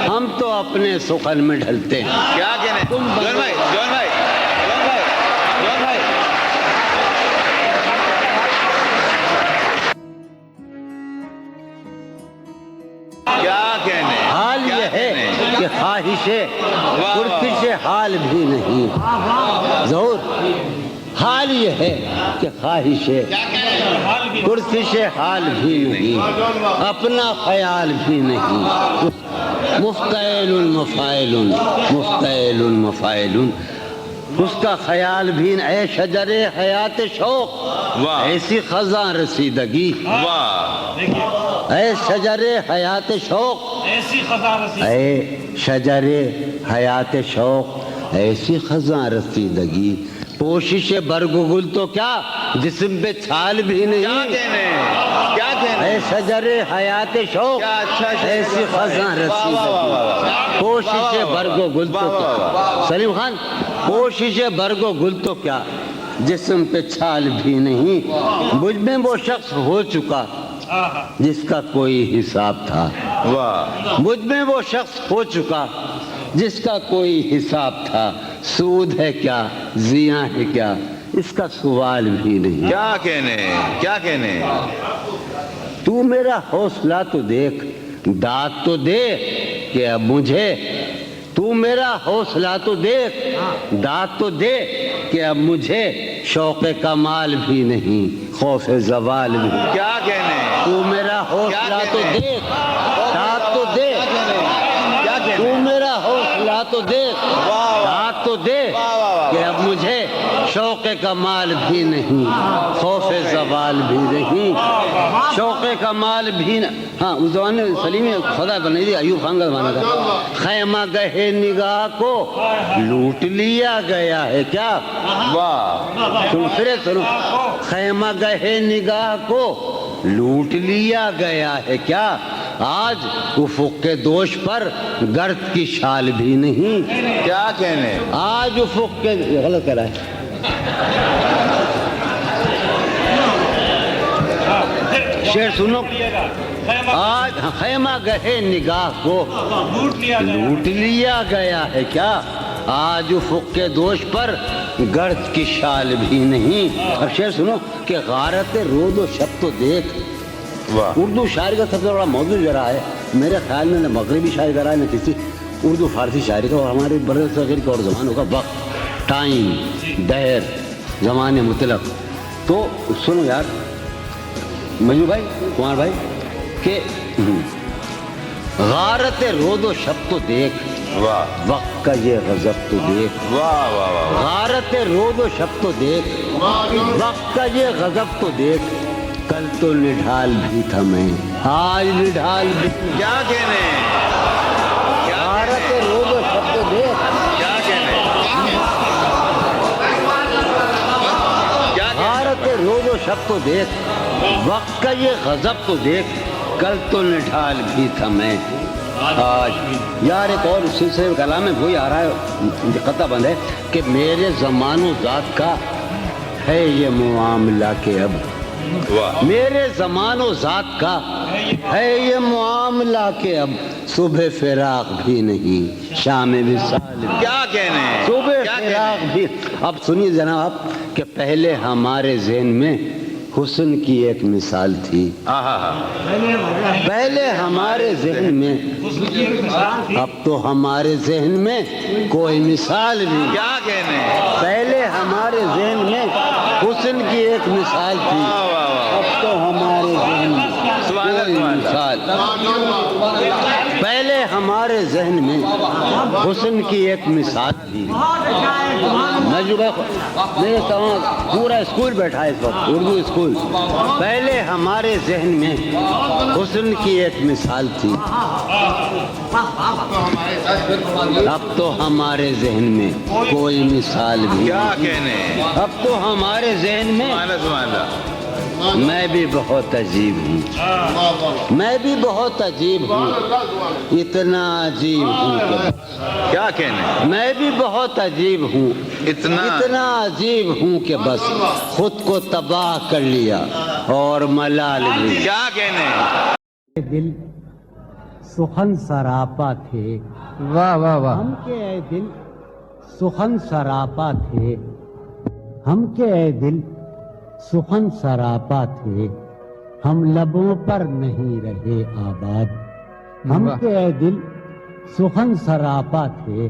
ہم تو اپنے سخن میں ڈھلتے ہیں. کیا کہنے. جون بھائی جون بھائی جون بھائی جون بھائی. کیا کہنے. حال یہ ہے کہ خواہش پرکش حال بھی نہیں. ظہور حال یہ ہے کہ خواہش پرکش حال بھی نہیں، اپنا خیال بھی نہیں. مفتعل مفاعل مفتعل مفاعل، اس کا خیال بھی اے شجر حیات شوق، ایسی خزاں رسیدگی. واہ. اے شجر حیات شوق، اے شجر حیات شوق، ایسی خزاں رسیدگی. کوشش برگ و گل تو کیا جسم پہ چھال بھی کیا نہیں. کہنے. کیا کہنے. اے شجر حیات شوق، کیا اچھا شعر. ایسی خزاں رسیدگی. کوشش برگ و گل تو کیا. سلیم خان کوشش برگ و گل تو کیا جسم پہ چھال بھی نہیں. مجھ میں وہ شخص ہو چکا جس کا کوئی حساب تھا. واہ. مجھ میں وہ شخص ہو چکا جس کا کوئی حساب تھا. سود ہے کیا زیاں ہے کیا اس کا سوال بھی نہیں. کیا کہنے. کیا کہنے. تو میرا حوصلہ تو دیکھ، داد تو دے کہ اب مجھے، تو میرا حوصلہ تو دیکھ، داد تو دے کہ اب مجھے شوق کمال بھی نہیں، خوف زوال بھی. کیا کہنے. تو میرا حوصلہ تو دیکھ، داد تو دے. کیا کہنے. تو میرا حوصلہ تو دیکھ، داد تو دے کہ اب مجھے شوق کمال بھی نہیں، خوف زوال بھی نہیں. شوق کمال بھی ہاں اس زمانے میں سلیم خدا بنائی تھی، ایوب خان کا زمانہ تھا. خیمہ گہے نگاہ کو لوٹ لیا گیا ہے کیا. واہ. تم پھر سنو. خیمہ گہے نگاہ کو لوٹ لیا گیا ہے کیا. آج افق کے دوش پر گرد کی شال بھی نہیں. کیا کہنے. آج افق کے غلط کر رہا ہے. شعر سنو. آج خیمہ گہے نگاہ کو لوٹ لیا گیا ہے کیا. آج افق کے دوش پر گرد کی شال بھی نہیں. اب شعر سنو کہ غارت رود و شب تو دیکھ. اردو شاعری کا سب سے بڑا موضوع ذرا ہے میرے خیال میں، نہ مغربی شاعری کرا ہے نہ کسی اردو فارسی شاعری کا، اور ہمارے بر صغیر کا اور زمانوں کا وقت، ٹائم، دہر، زمان مطلق. تو سنو یار مجھو بھائی، کمار بھائی، کہ غارت رود و شب تو دیکھ، وقت کا یہ غضب تو دیکھ. غارت رود و شب تو دیکھ، وقت کا یہ غضب تو دیکھ. کل تو نڈھال بھی تھا میں، آج نڈھال بھی. کیا کہنے. غارت رود و شب تو دیکھ. کیا کہنے. غارت رود و شب تو دیکھ، وقت کا یہ غضب تو دیکھ. کل تو نڈھال بھی تھا میں، آج. یار ایک اور سلسلے کلام میں وہی آ رہا ہے، قطع بند ہے کہ میرے زمان و ذات کا ہے یہ معاملہ کہ اب واہ میرے زمان و ذات کا ہے یہ معاملہ کہ اب صبح فراق بھی نہیں شام وصال بھی کیا کہنے ہیں صبح کیا کہنے فراق ہیں؟ بھی اب سنیے جناب کہ پہلے ہمارے ذہن میں حسن کی ایک مثال تھی پہلے ہمارے ذہن میں اب تو ہمارے ذہن میں کوئی مثال نہیں کیا کہنے ہیں پہلے ہمارے ذہن میں حسن کی ایک مثال تھی واہ واہ واہ اب تو ہمارے ذہن میں سبحان کوئی اللہ مثال پہلے ہمارے ذہن میں حسن کی ایک مثال تھی میرے ساتھ پورا اسکول بیٹھا ہے اس وقت اردو اسکول پہلے ہمارے ذہن میں حسن کی ایک مثال تھی اب تو ہمارے ذہن میں کوئی مثال بھی کیا کہنے ہیں اب تو ہمارے ذہن میں سبحان اللہ میں بھی بہت عجیب ہوں میں بھی بہت عجیب ہوں اتنا عجیب ہوں کہ کیا کہنے ہیں میں بھی بہت عجیب ہوں اتنا عجیب ہوں کہ بس خود کو تباہ کر لیا اور ملال بھی کیا کہنے ہیں دل سخن سراپا تھے واہ واہ واہ ہم کے اے دل سخن سراپا تھے ہم کے اے دل سخن سراپا تھے ہم لبوں پر نہیں رہے آباد ہم کے اے دل سخن سراپا تھے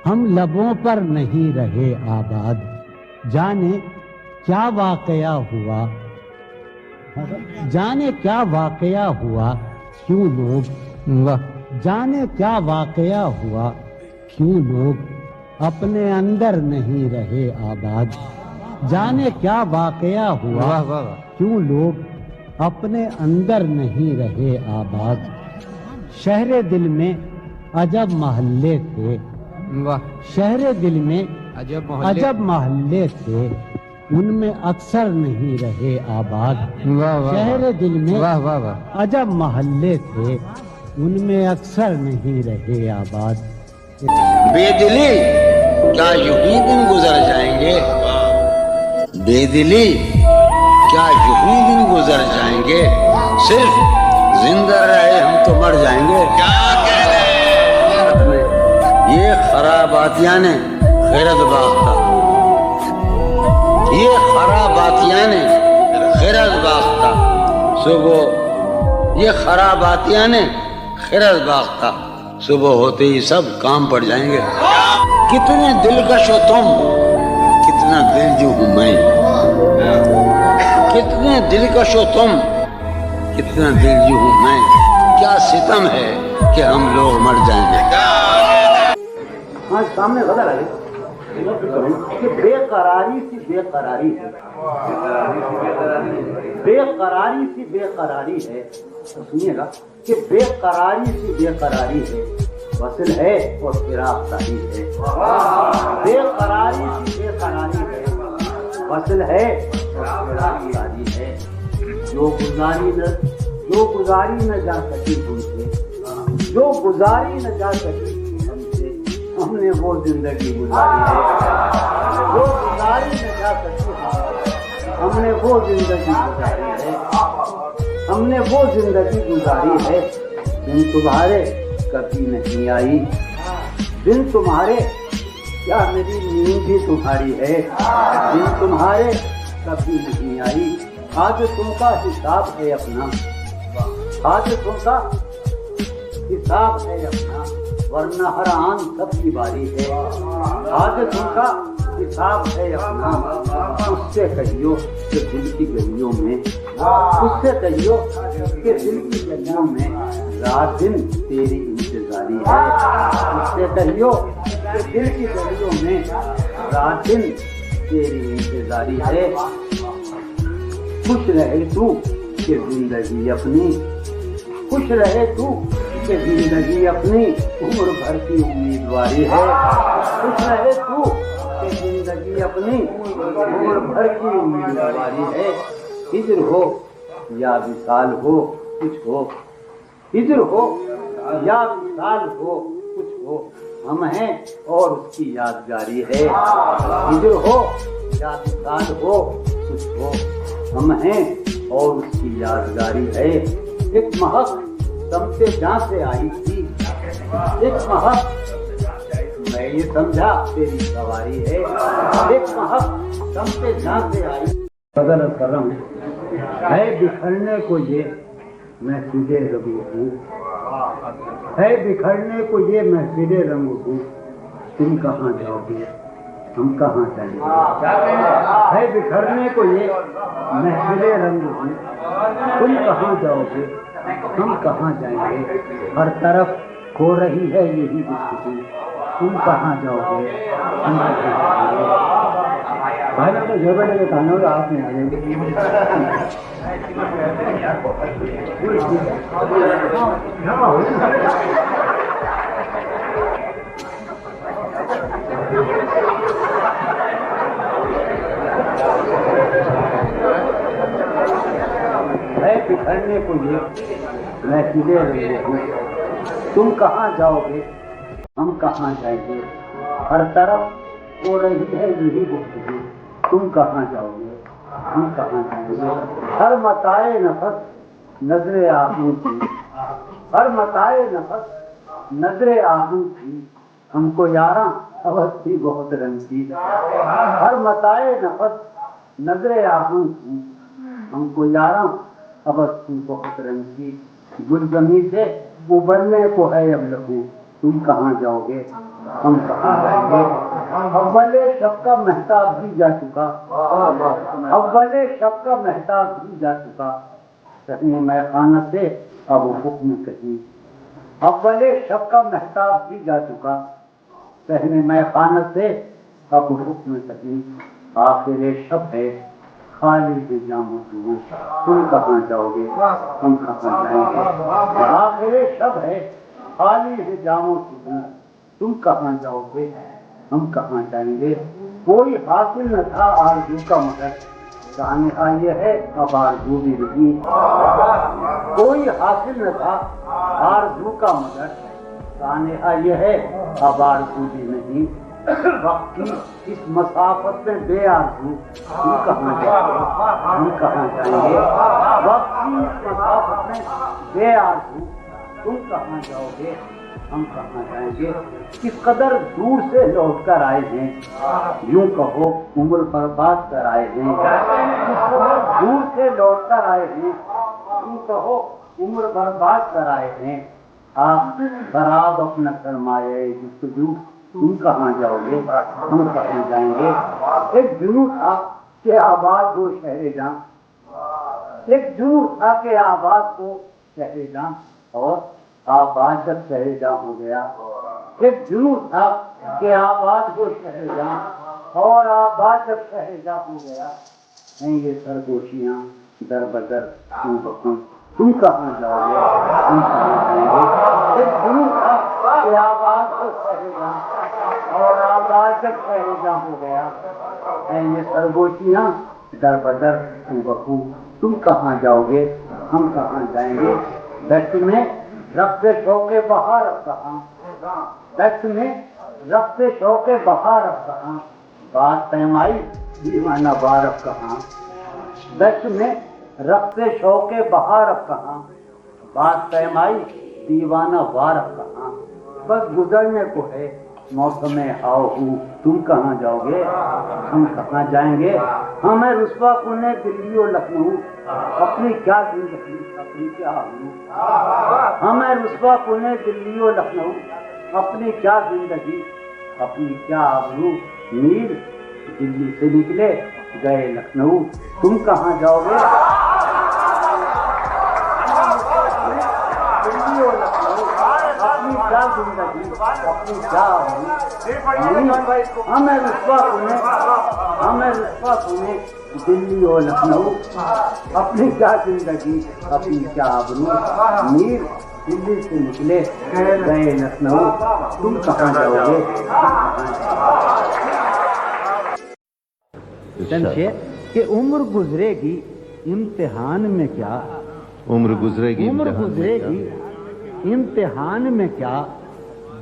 ہم لبوں پر نہیں رہے آباد جانے کیا واقعہ ہوا جانے کیا واقعہ ہوا کیوں لوگ جانے کیا واقعہ ہوا کیوں لوگ اپنے اندر نہیں رہے آباد جانے کیا واقعہ ہوا کیوں لوگ اپنے اندر نہیں رہے آباد شہر دل میں عجب محلے تھے شہر دل میں عجب محلے تھے ان میں اکثر نہیں رہے آباد شہر دل میں عجب محلے تھے ان میں اکثر نہیں رہے آباد بے دلی کیا یوں ہی دن گزر جائیں گے بے دلی کیا یوں ہی دن گزر جائیں گے صرف زندہ رہے ہم تو مر جائیں گے یہ خراباتیاں نے خیرت باختہ یہ خراباتیاں نے خیرت باختہ صبح یہ خراباتیاں نے خیرت باختہ صبح ہوتے ہی سب کام پڑ جائیں گے کتنے دلکش ہو تم کتنا دل جو ہوں میں کتنے دلکش ہو تم کتنا دل جو ہوں میں کیا ستم ہے کہ ہم لوگ مر جائیں گے آج سامنے غزل آ کہ بے قراری سی بے قراری ہے بے قراری سی بے قراری ہے سنیے گا کہ بے قراری سی بے قراری ہے وصل ہے اور فراق ساری ہے بے قراری سی بے قراری ہے وصل ہے اور فراق ساری ہے جو گزاری نہ جا سکی تم سے جو گزاری نہ جا سکی ہم سے ہم نے وہ زندگی گزاری ہے جو گزاری نہ جا سکی ہم نے وہ زندگی گزاری ہے ہم نے وہ زندگی گزاری ہے دن تمہارے کبھی نہیں آئی دن تمہارے کیا میری نیند بھی تمہاری ہے دن تمہارے کبھی نہیں آئی آج تم کا حساب ہے اپنا آج تم کا حساب ہے اپنا ورنہ ہر آن سب کی باری ہے آج تم کا حساب ہے اپنا اس سے کہیو کہ دل کی گلیوں میں اس سے کہیو کہ دل کی گلیوں میں رات دن تیری انتظاری ہے اس سے کہیو کہ دل کی گلیوں میں رات دن تیری انتظاری ہے خوش رہے تو کہ زندگی اپنی خوش رہے تو کہ زندگی اپنی عمر بھر کی امیدواری ہے خوش رہے تو کہ زندگی اپنی عمر بھر کی امیدواری ہے ہجر ہو یا وصال ہو کچھ ہو ہجر ہو یا وصال ہو کچھ ہو ہم ہیں اور اس کی یادگاری ہے ہجر ہو یادگار ہو کچھ ہو ہم ہیں اور اس کی یادگاری ہے. ایک مہک سمتے جہاں سے آئی تھی, ایک مہک میں یہ سمجھا تیری سواری ہے, ایک مہک سمتے جہاں سے آئی. بدل کر رہا ہوں ہے بکھرنے کو یہ محفل رنگ ہوں, ہے بکھرنے کو یہ محفل رنگ ہوں. تم کہاں جاؤ گے ہم کہاں جائیں گے, ہے بکھرنے کو یہ محفل رنگ ہوں. تم کہاں جاؤ گے ہم کہاں جائیں گے. ہر طرف ہو رہی ہے یہی گفتگو, تم کہاں جاؤ گے ہم کہاں جائیں گے. بھائی تو جو بیٹے کے کھانا ہوگا آپ نہیں آ جائیں گے. ہے بکھرنے کو یہ محفل رنگ ہوں. تم کہاں جاؤ گے ہم کہاں جائیں گے. ہر طرف ہو رہی ہے یہی گفتگو, تم کہاں جاؤ گے ہم کہاں جائیں گے. ہر متائے نفس نظر آہوں تھی, ہر متائے نفس نظر آہوں تھی. ہم کو یاراں حوث تھی بہت رنگ کی. ہر متائے نفس نظر آہوں تھی. ہم کو یاراں حوث تھی بہت رنگ کی. گل زمین سے ابلنے کو ہے اب لہو, تم کہاں جاؤ گے ہم کہاں جائیں گے. اول شب کا مہتاب بھی جا چکا, اول شب کا مہتاب بھی جا چکا. کہیں میں خانہ سے اب حکم کہیں, اول شب کا مہتاب بھی جا چکا. کہیں میں خانہ سے اب حکم کہیں. آخر شب ہے خالی بھی جام ہوں, تم کہاں جاؤ گے ہم کہاں جائیں گے. آخر شب ہے خالی ہے جام ہوں, تم کہاں جاؤ گے ہم کہاں جائیں گے. کوئی حاصل نہ تھا آرزو کا مگر سانحہ یہ ہے اب آرزو بھی نہیں. کوئی حاصل نہ تھا آرزو کا مگر سانحہ یہ ہے اب آرزو بھی نہیں. وقت کی اس مسافت میں بے آرزو تم کہاں جائیں گے ہم کہاں جائیں گے. وقت کی اس مسافت میں بے آرزو تم کہاں جاؤ گے ہم کہاں جائیں گے. کس قدر دور سے لوٹ کر آئے ہیں, یوں کہو عمر برباد کر آئے ہیں. دور سے لوٹ کر آئے ہیں, یوں کہو عمر برباد کر آئے ہیں. آپ براب اپنا سرمایہ جستجو, تم کہاں جاؤ گے ہم کہاں جائیں گے. ایک جنوں تھا کہ آباد ہو شہر جاں, ایک جنوں تھا کہ آباد ہو شہر جاں, اور آباد جب شہر جاں ہو گیا. ایک جنوں تھا کہ آباد ہو شہر جاں, اور آباد جب شہر جاں ہو گیا. ہیں یہ سرگوشیاں در بدر تم بکم, تم کہاں جاؤ گے ہم کہاں جائیں گے. ایک جنوں تھا کہ آباد ہو شہر جاں, اور آباد جب شہر جاں ہو گیا. ہیں یہ سرگوشیاں در بدر تم بکم, تم کہاں جاؤ گے ہم کہاں جائیں گے. دشت میں رقص شوق بہار اب کہاں, دشت میں رقص شوق بہار اب کہاں. بات پیمائی دیوانہ بار اب کہاں, دشت میں رقص شوق بہار اب کہاں. بات پیمائی دیوانہ وار اب کہاں. بس گزرنے کو ہے موسم آؤ ہوں, تم کہاں جاؤ گے ہم کہاں جائیں گے. ہمیں رسوا کنے دلی و لکھنؤ, اپنی کیا زندگی اپنی کیا آبرو. ہمیں رسوا کنے دلی و لکھنؤ, اپنی کیا زندگی اپنی کیا آبرو. میر دلی سے نکلے گئے لکھنؤ, تم کہاں جاؤ گے دلی و لکھنؤ, اپنی کیا زندگی اپنی کیا آبرو. ہمیں رسوا کنے دلی و لکھنؤ, اپنی کیا زندگی اپنی کیا آبرو. میر دلی سے نکلے گئے لکھنؤ, تم کہاں جاؤ گے. سمجھے کہ عمر گزرے گی امتحان میں کیا, عمر گزرے گی عمر گزرے گی امتحان میں کیا.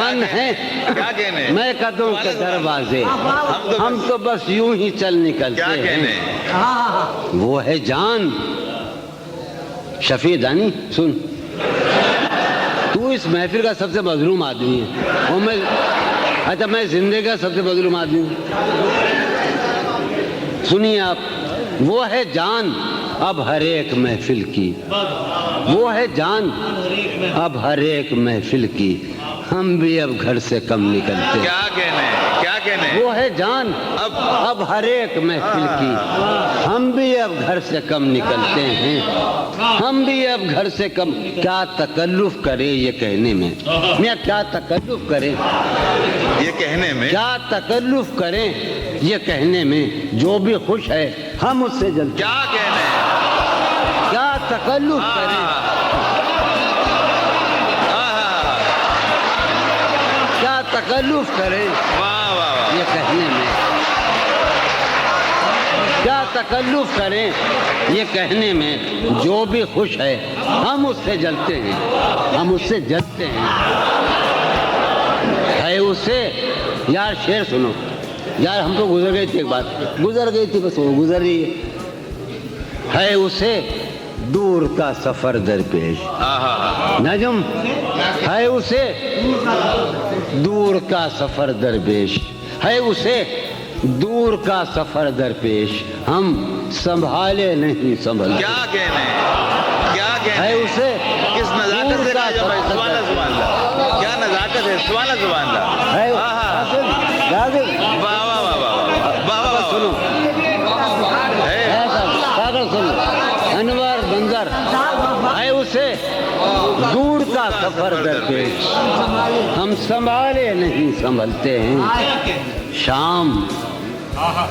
ہم ہیں کیا کہنے میں قدوں کے دروازے، ہم تو بس یوں ہی چل نکلتے کیا کہنے ہیں، وہ ہے جان۔ شفیع دانی سن، تو اس محفل کا سب سے مظلوم آدمی ہے، اور میں زندگی کا سب سے مظلوم آدمی ہوں۔ سنیے آپ، وہ ہے جان اب ہر ایک محفل کی، وہ ہے جان اب ہر ایک محفل کی، ہم بھی اب گھر سے کم نکلتے ہیں۔ کیا کہنے کیا کہنے وہ ہے جان اب ہر ایک محفل کی، ہم بھی اب گھر سے کم نکلتے ہیں، ہم بھی اب گھر سے کم۔ کیا تکلف کرے یہ کہنے میں، میاں کیا تکلف کرے یہ کہنے میں، کیا تکلف کریں یہ کہنے میں، جو بھی خوش ہے ہم اس سے جلتے۔ کیا کہنے کیا تکلف کریں، کیا تکلف کریں واہ واہ واہ یہ کہنے میں، کیا تکلف کریں یہ کہنے میں، جو بھی خوش ہے ہم اس سے جلتے ہیں، ہم اس سے جلتے ہیں۔ ہے اسے یار شعر سنو یار، ہم تو گزر گئی تھی ایک بات، گزر گئی تھی بس وہ گزر رہی ہے اسے دور کا سفر درپیش، نجم ہے اسے دور کا سفر درپیش، ہے اسے دور کا سفر درپیش، ہم سنبھالے نہیں سنبھلتے۔ کیا کہنے کیا ہے کہنے اسے کس نزاکت سے کہا جب سبحان اللہ سبحان اللہ، کیا نزاکت ہے، سبحان اللہ سبحان اللہ، ہے واہ واہ واہ واہ واہ واہ سنو سنو انور بندر، ہے اسے دور کا سفر درپیش، ہم سنبھالے نہیں سنبھلتے ہیں۔ شام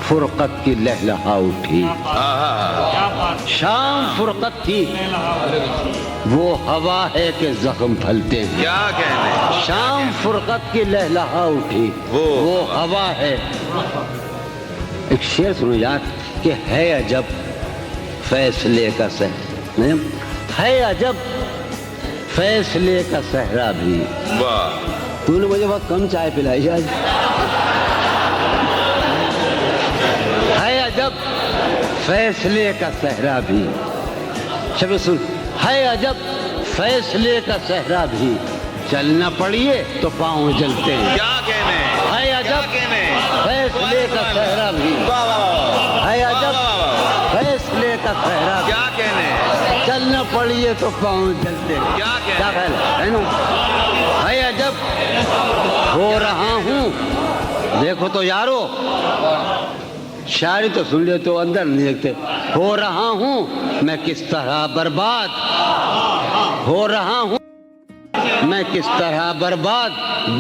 فرقت کی لہلہا اٹھی، شام فرقت کی وہ ہوا ہے کہ زخم پھلتے ہیں۔ کیا کہنے شام فرقت کی لہلہا اٹھی وہ ہوا ہے۔ ایک شعر سنو یار کہ ہے عجب فیصلے کا صحرا، ہے عجب فیصلے کا صحرا بھی۔ واہ تو نے مجھے بہت کم چائے پلائی آج۔ ہے عجب فیصلے کا صحرا بھی، شب سن، ہے عجب فیصلے کا صحرا بھی، چلنا پڑیے تو پاؤں جلتے ہیں۔ کیا کہنے ہے عجب کہنے فیصلے کا صحرا بھی، واہ واہ واہ ہے عجب فیصلے کا صحرا بھی، کیا کہنے چلنا پڑیے تو پاؤں جلتے ہیں۔ کیا کہنے کیا خیال ہے نا؟ ہے عجب ہو رہا ہوں، دیکھو تو یارو شاعری تو سن لیتے تو اندر نہیں دیکھتے۔ ہو رہا ہوں میں کس طرح برباد، ہو رہا ہوں میں کس طرح برباد،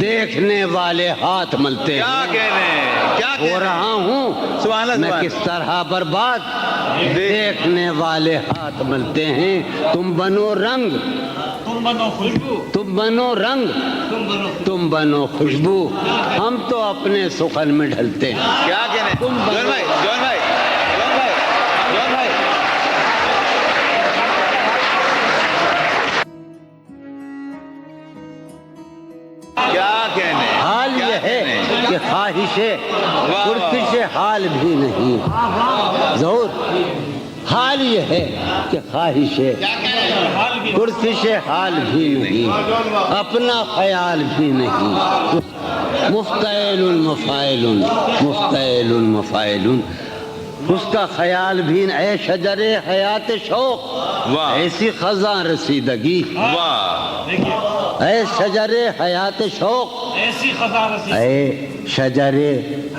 دیکھنے والے ہاتھ ملتے ہیں۔ کیا کہنے کیا ہو رہا ہوں سبحان اللہ میں سبحان کس طرح برباد، دیکھنے والے ہاتھ ملتے ہیں۔ تم بنو رنگ، تم بنو خوشبو، تم بنو رنگ، تم بنو خوشبو، ہم تو اپنے سخن میں ڈھلتے ہیں۔ کیا کہنے تم بنو- جون بھائی جون بھائی جون بھائی جون بھائی کیا کہنے حال کیا یہ ہے کہنے؟ کہ خواہش واہ۔ پرکش حال بھی نہیں، ظہور حال یہ ہے کہ خواہش پرکش حال بھی نہیں، اپنا خیال بھی نہیں، مفتعل مفاعل مفتعل مفاعل، اس کا خیال بھی نہیں۔ اے شجر حیات شوق، واہ۔ ایسی خزاں رسیدگی، واہ اے شجر حیات شوق، اے شجر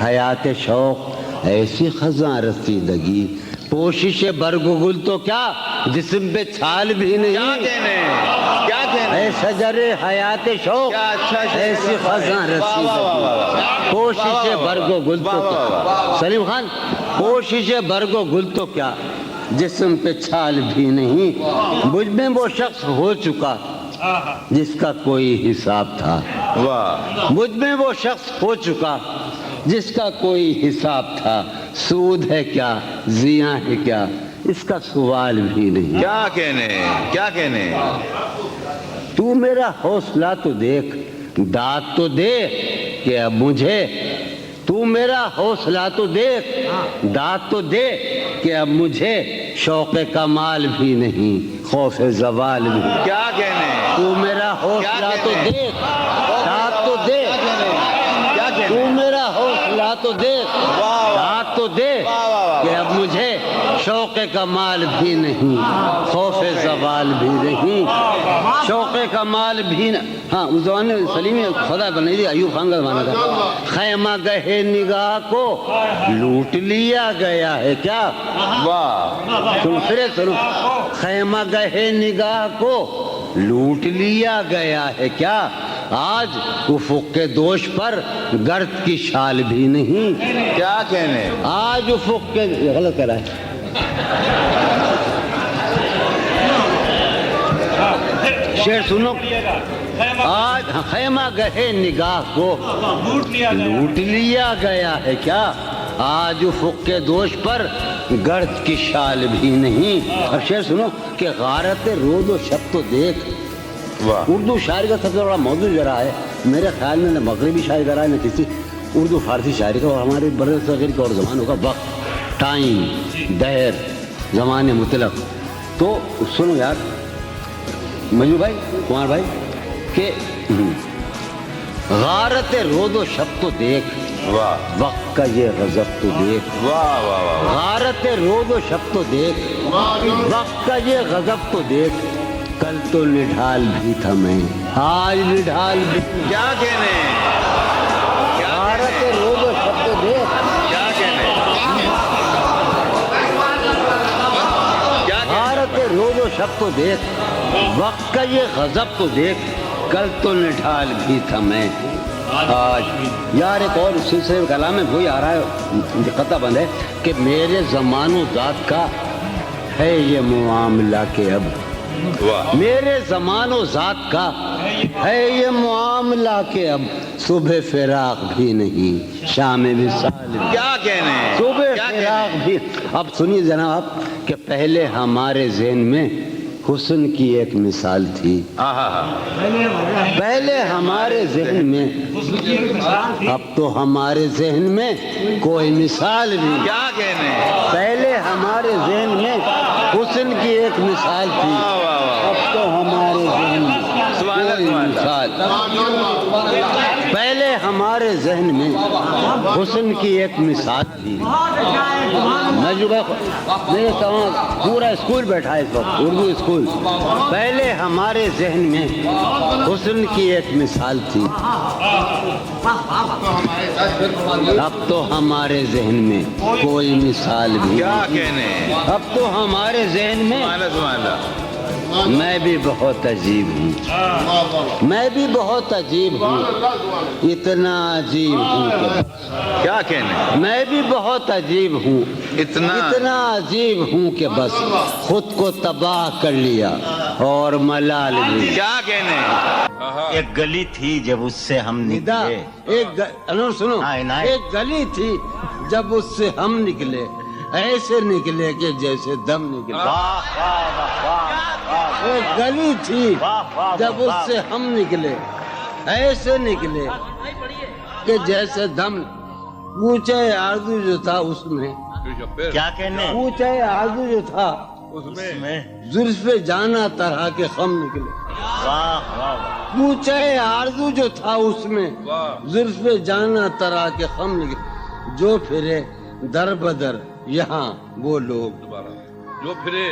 حیات شوق، ایسی خزاں رسیدگی، پوشش برگ و گل تو کیا جسم پہ چھال بھی کیا نہیں، کہنے کیا کہنے اے شجر حیات شوق، کیا اچھا شعر، ایسی خزاں واہ، واہ، واہ، واہ، رسیدگی، پوشش برگ و گل تو واہ، واہ، کیا، واہ۔ سلیم خان پوشش برگ و گل تو کیا جسم پہ چھال بھی نہیں، مجھ میں وہ شخص ہو چکا جس کا کوئی حساب تھا، واہ مجھ میں وہ شخص ہو چکا جس کا کوئی حساب تھا، سود ہے کیا زیاں ہے کیا اس کا سوال بھی نہیں۔ کیا کہنے کیا کہنے تو میرا حوصلہ تو دیکھ، داد تو دے کہ اب مجھے تو میرا حوصلہ تو دیکھ داد تو دے کہ اب مجھے شوق کمال بھی نہیں خوف زوال بھی کیا کہنے تو میرا حوصلہ تو دیکھ داد تو دے تو میرا حوصلہ تو دیکھ داد تو دے کہ اب مجھے شوق کمال بھی نہیں خوف زوال بھی نہیں شوق کمال بھی ہاں اس زمانے میں سلیم خدا بنائی تھی ایوب خان کا زمانہ تھا خیمہ گہے نگاہ کو لوٹ لیا گیا ہے کیا واہ سنو پھر سنو خیمہ گہے نگاہ کو لوٹ لیا گیا ہے کیا آج افق کے دوش پر گرد کی شال بھی نہیں کیا کہنے آج افق کے غلط کہہ رہا ہے شعر سنو آج خیمہ گہے نگاہ کو لوٹ لیا گیا ہے کیا آج افق کے دوش پر گرد کی شال بھی نہیں اب شعر سنو کہ غارت رود و شب تو دیکھ اردو شاعری کا سب سے بڑا موضوع جو رہا ہے میرے خیال میں نہ مغربی شاعری کا رہا ہے نہ کسی اردو فارسی شاعری کا اور ہمارے بر صغیر کا اور زمانوں کا وقت ٹائم دہر زمان مطلق تو سنو یار مجھو بھائی کمار بھائی کہ غارت رود و شب تو دیکھ واہ وقت کا یہ غضب تو دیکھ واہ واہ واہ غارت رود و شب تو دیکھ وقت کا یہ غضب تو دیکھ کل تو نڈھال بھی تھا میں آج نڈھال بھی کیا کہنے غارت رود و شب تو دیکھ کیا کہنے غارت رود و شب تو دیکھ وقت کا یہ غضب تو دیکھ کل تو نڈھال بھی تھا میں آج یار ایک اور سلسلے کلام میں وہی آ رہا ہے قطع بند ہے کہ میرے زمان و ذات کا ہے یہ معاملہ کہ اب میرے زمان و ذات کا ہے یہ معاملہ کہ اب صبح فراق بھی نہیں شام وصال بھی کیا کہنے صبح فراق بھی اب سنیے جناب کہ پہلے ہمارے ذہن میں حسن کی ایک مثال تھی پہلے ہمارے ذہن میں اب تو ہمارے ذہن میں کوئی مثال نہیں کیا کہنے پہلے ہمارے ذہن میں حسن کی ایک مثال تھی اب تو ہمارے ذہن میں کوئی مثال پہلے ہمارے ذہن میں حسن کی ایک مثال تھی میرے ساتھ پورا اسکول بیٹھا ہے اس وقت اردو اسکول پہلے ہمارے ذہن میں حسن کی ایک مثال تھی اب تو ہمارے ذہن میں کوئی مثال بھی کیا کہنے اب تو ہمارے ذہن میں میں بھی بہت عجیب ہوں میں بھی بہت عجیب ہوں اتنا عجیب ہوں کہ کیا کہنے میں بھی بہت عجیب ہوں اتنا عجیب ہوں کہ بس خود کو تباہ کر لیا اور ملال بھی کیا کہنے ایک گلی تھی جب اس سے ہم نکلے سنو ایک گلی تھی جب اس سے ہم نکلے ایسے نکلے کہ جیسے دم نکلے ایک گلی تھی جب اس سے ہم نکلے ایسے نکلے کہ جیسے دم پوچھے آرزو جو تھا اس میں کیا کہنے پوچھے آرزو جو تھا اس میں زلف جانا طرح کے خم نکلے واہ واہ پوچھے آرزو جو تھا اس میں زلف جانا طرح کے خم نکلے جو پھرے در بدر یہاں وہ لوگ جو پھرے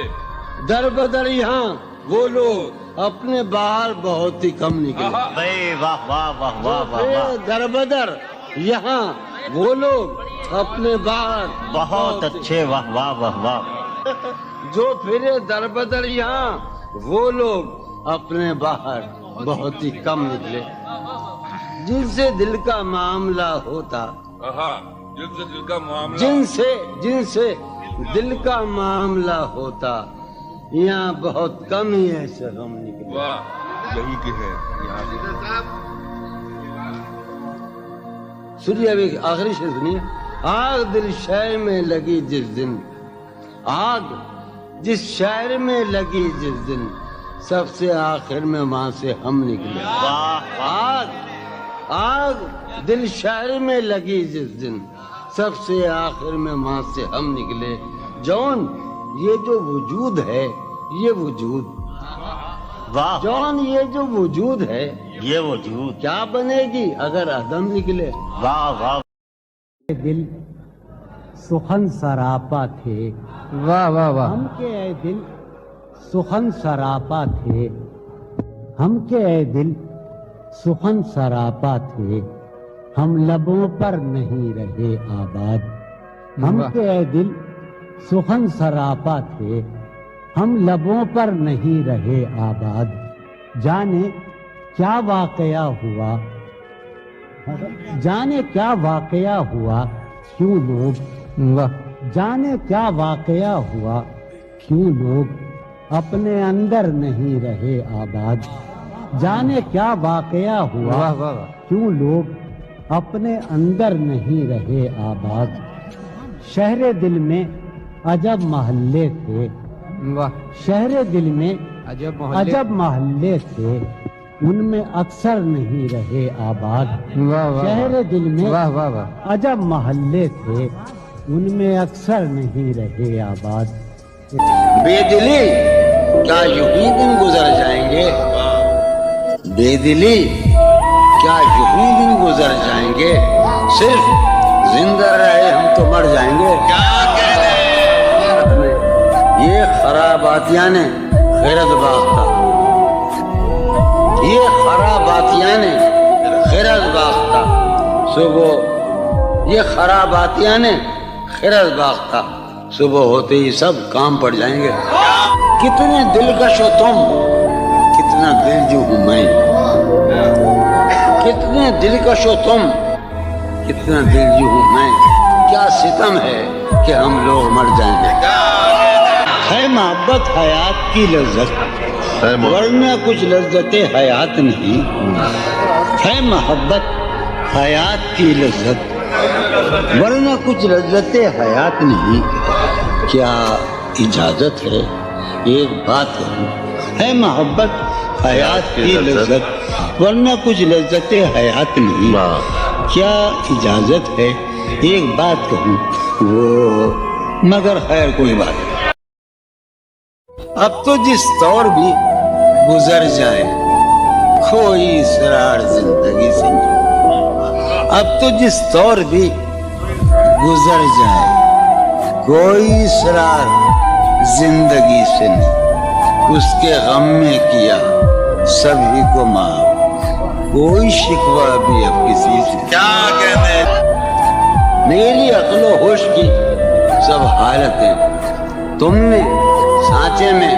در بدر یہاں وہ لوگ اپنے باہر بہت ہی کم نکلے واہ واہ واہ واہ واہ در بدر یہاں وہ لوگ اپنے باہر بہت اچھے واہ واہ واہ واہ جو پھرے در بدر یہاں وہ لوگ اپنے باہر بہت ہی کم نکلے جن سے دل کا معاملہ ہوتا جن سے دل کا معاملہ ہوتا یہاں بہت کم ہی ایسے غم نکلے یہی کہ ہے سنیے ابھی آخری شعر سنیے آگ دل شہر میں لگی جس دن آگ جس شہر میں لگی جس دن سب سے آخر میں وہاں سے ہم نکلے آگ آگ دل شاعر میں لگی جس دن سب سے آخر میں ماں سے ہم نکلے جون یہ جو وجود ہے یہ وجود واہ جون یہ جو وجود ہے یہ وجود کیا بنے گی اگر عدم نکلے واہ واہ دل سخن سراپا تھے واہ واہ واہ ہم کے اے دل سخن سراپا تھے ہم کے اے دل سخن سراپا تھے ہم لبوں پر نہیں رہے آباد ہم واہ۔ کے اے دل سخن سراپا تھے ہم لبوں پر نہیں رہے آباد جانے کیا واقعہ ہوا جانے کیا واقعہ ہوا کیوں لوگ واہ جانے کیا واقعہ ہوا کیوں لوگ اپنے اندر نہیں رہے آباد جانے کیا واقعہ ہوا واہ واہ واہ کیوں لوگ اپنے اندر نہیں رہے آباد شہر دل میں عجب محلے تھے واہ شہر دل میں عجب محلے عجب محلے تھے ان میں اکثر نہیں رہے آباد واہ واہ شہر دل میں واہ واہ واہ عجب محلے تھے ان میں اکثر نہیں رہے آباد بے دلی کیا یوں ہی دن گزر جائیں گے بے دلی کیا یوں ہی دن گزر جائیں گے صرف زندہ رہے ہم تو مر جائیں گے یہ خراباتیاں نے خیرت باختہ یہ خراباتیاں نے خیرت باختہ صبح یہ خراباتیاں نے خیرت باختہ صبح ہوتے ہی سب کام پڑ جائیں گے کتنے دلکش ہو تم کتنا دل جو ہوں میں کتنے دلکش ہو تم کتنا دل جو ہوں میں کیا ستم ہے کہ ہم لوگ مر جائیں گے ہے محبت حیات کی لذت ورنہ کچھ لذت حیات نہیں ہے محبت حیات کی لذت ورنہ کچھ لذت حیات نہیں کیا اجازت ہے ایک بات کہوں ہے محبت حیات کی لذت ورنہ کچھ لذت حیات نہیں کیا اجازت ہے ایک بات کہوں وہ مگر خیر کوئی بات نہیں اب تو جس طور بھی گزر جائے کوئی اسرار زندگی سے نہیں اب تو جس طور بھی گزر جائے کوئی اسرار زندگی سے نہیں اس کے غم میں کیا سبھی کو معاف کوئی شکوہ بھی اب کسی سے کیا کہتے ہیں میری عقل و ہوش کی سب حالتیں تم نے سانچے میں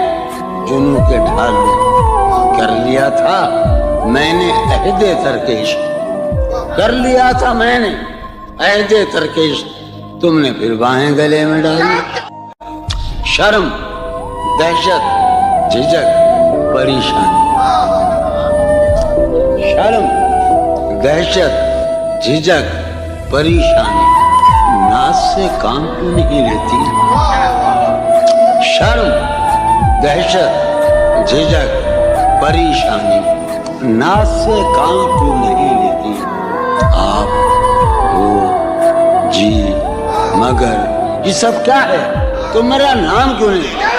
جنوں کے ڈھال میں کر لیا تھا میں نے عہد ترک عشق کر لیا تھا میں نے عہد ترک عشق تم نے پھر باہیں گلے میں ڈالی شرم دہشت جھجک پریشانی شرم دہشت جھجک پریشانی ناز سے کام کیوں نہیں لیتی شرم دہشت جھجک پریشانی ناز سے کام کیوں نہیں لیتی آپ وہ جی مگر یہ سب کیا ہے تو میرا نام کیوں نہیں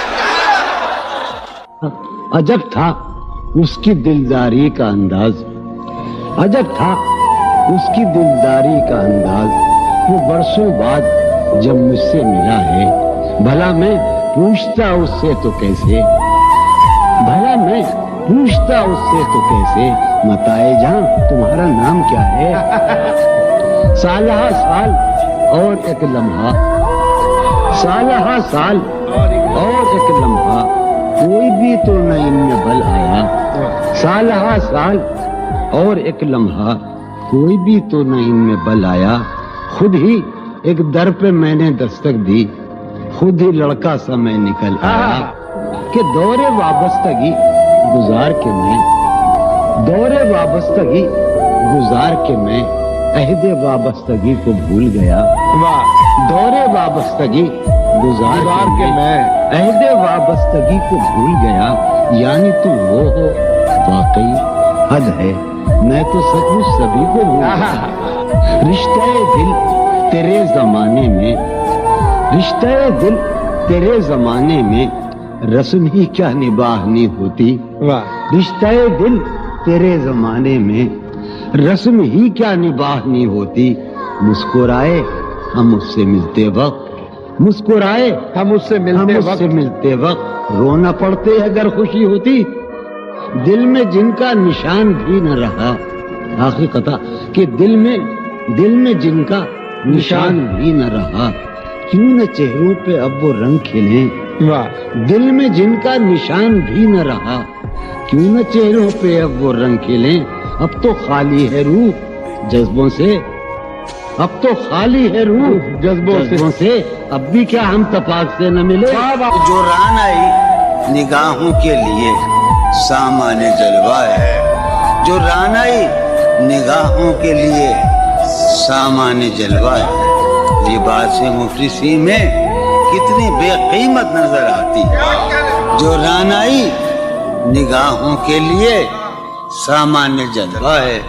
عجب تھا اس کی دلداری کا انداز عجب تھا اس کی دلداری کا انداز وہ برسوں بعد جب مجھ سے ملا ہے بھلا میں پوچھتا اس سے تو کیسے بھلا میں پوچھتا اس سے تو کیسے متائے جان تمہارا نام کیا ہے سالہ سال اور ایک لمحہ سالہ سال اور ایک لمحہ کوئی بھی تو نہ ان میں بل آیا سالہ سال اور ایک لمحہ کوئی بھی تو نہ ان میں بل آیا خود ہی ایک در پہ میں نے دستک دی خود ہی لڑکا سا میں نکل آیا کہ دور وابستگی گزار کے میں دور وابستگی گزار کے میں عہد وابستگی کو بھول گیا دور وابستگی گزار کے میں عہد وابستگی کو بھول گیا یعنی تو وہ ہو واقعی حد ہے میں تو سچ سبھی کو بھول گیا۔ رشتہ دل تیرے زمانے میں، رشتہ دل تیرے زمانے میں رسم ہی کیا نباہنی ہوتی۔ رشتہ دل تیرے زمانے میں رسم ہی کیا نباہنی ہوتی۔ مسکرائے ہم اس سے ملتے وقت، مسکرائے ہم اس سے ملتے وقت رونا پڑتے اگر خوشی ہوتی۔ دل میں جن کا نشان بھی نہ رہا، آخری قطع کہ دل میں جن کا نشان بھی نہ رہا، کیوں نہ چہروں پہ اب وہ رنگ کھلیں۔ دل میں جن کا نشان بھی نہ رہا، کیوں نہ چہروں پہ اب وہ رنگ کھلیں۔ اب تو خالی ہے روح جذبوں سے، اب تو خالی ہے روح جذبوں سے، اب بھی کیا ہم تپاک سے نہ ملے۔ جو رانائی نگاہوں کے لیے سامان جلوہ ہے، جو رانائی نگاہوں کے لیے سامان جلوہ ہے، لباس مفلسی میں کتنی بے قیمت نظر آتی ہے۔ جو رانائی نگاہوں کے لیے سامان جلوہ ہے،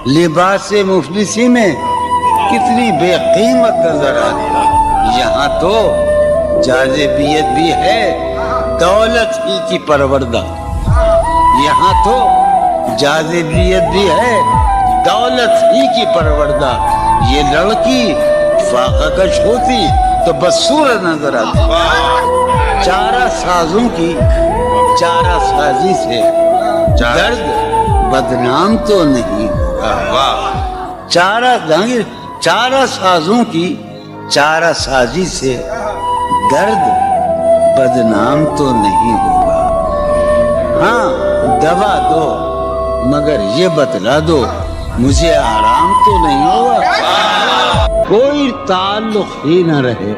لباس مفلسی میں کتنی بے قیمت نظر آتی ہے۔ یہاں تو جاذبیت بھی ہے دولت ہی کی پروردہ، یہاں تو جاذبیت بھی ہے دولت ہی کی پروردہ۔ یہ لڑکی فاقہ کش ہوتی تو بدصورت نظر آتی۔ چارہ سازوں کی چارہ سازی سے درد بدنام تو نہیں ہوگا۔ چارہ سازوں کی چارہ سازی سے درد بدنام تو نہیں ہوگا۔ ہاں دوا دو مگر یہ بتلا دو مجھے آرام تو نہیں ہوگا۔ کوئی تعلق ہی نہ رہے،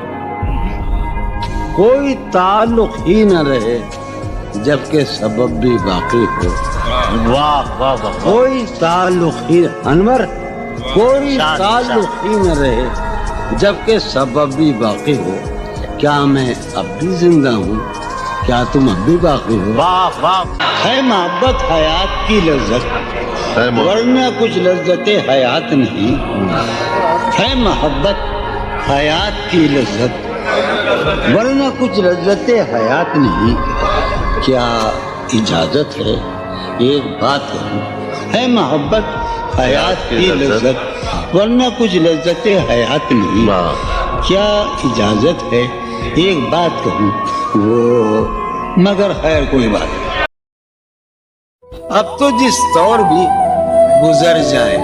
کوئی تعلق ہی نہ رہے جبکہ سبب بھی باقی ہو۔ واہ واہ واہ، کوئی تعلق ہی انور، کوئی تعلق ہی نہ رہے جبکہ سبب بھی باقی ہو۔ کیا میں اب بھی زندہ ہوں؟ کیا تم اب بھی باقی ہو؟ واہ واہ، ہے محبت حیات کی لذت ورنہ کچھ لذت حیات نہیں۔ ہے محبت حیات کی لذت ورنہ کچھ لذت حیات نہیں۔ کیا اجازت ہے ایک بات کہوں؟ ہے محبت حیات کی لذت ورنہ کچھ لذت حیات نہیں۔ کیا اجازت ہے ایک بات کہوں؟ وہ مگر خیر کوئی بات نہیں۔ اب تو جس طور بھی گزر جائے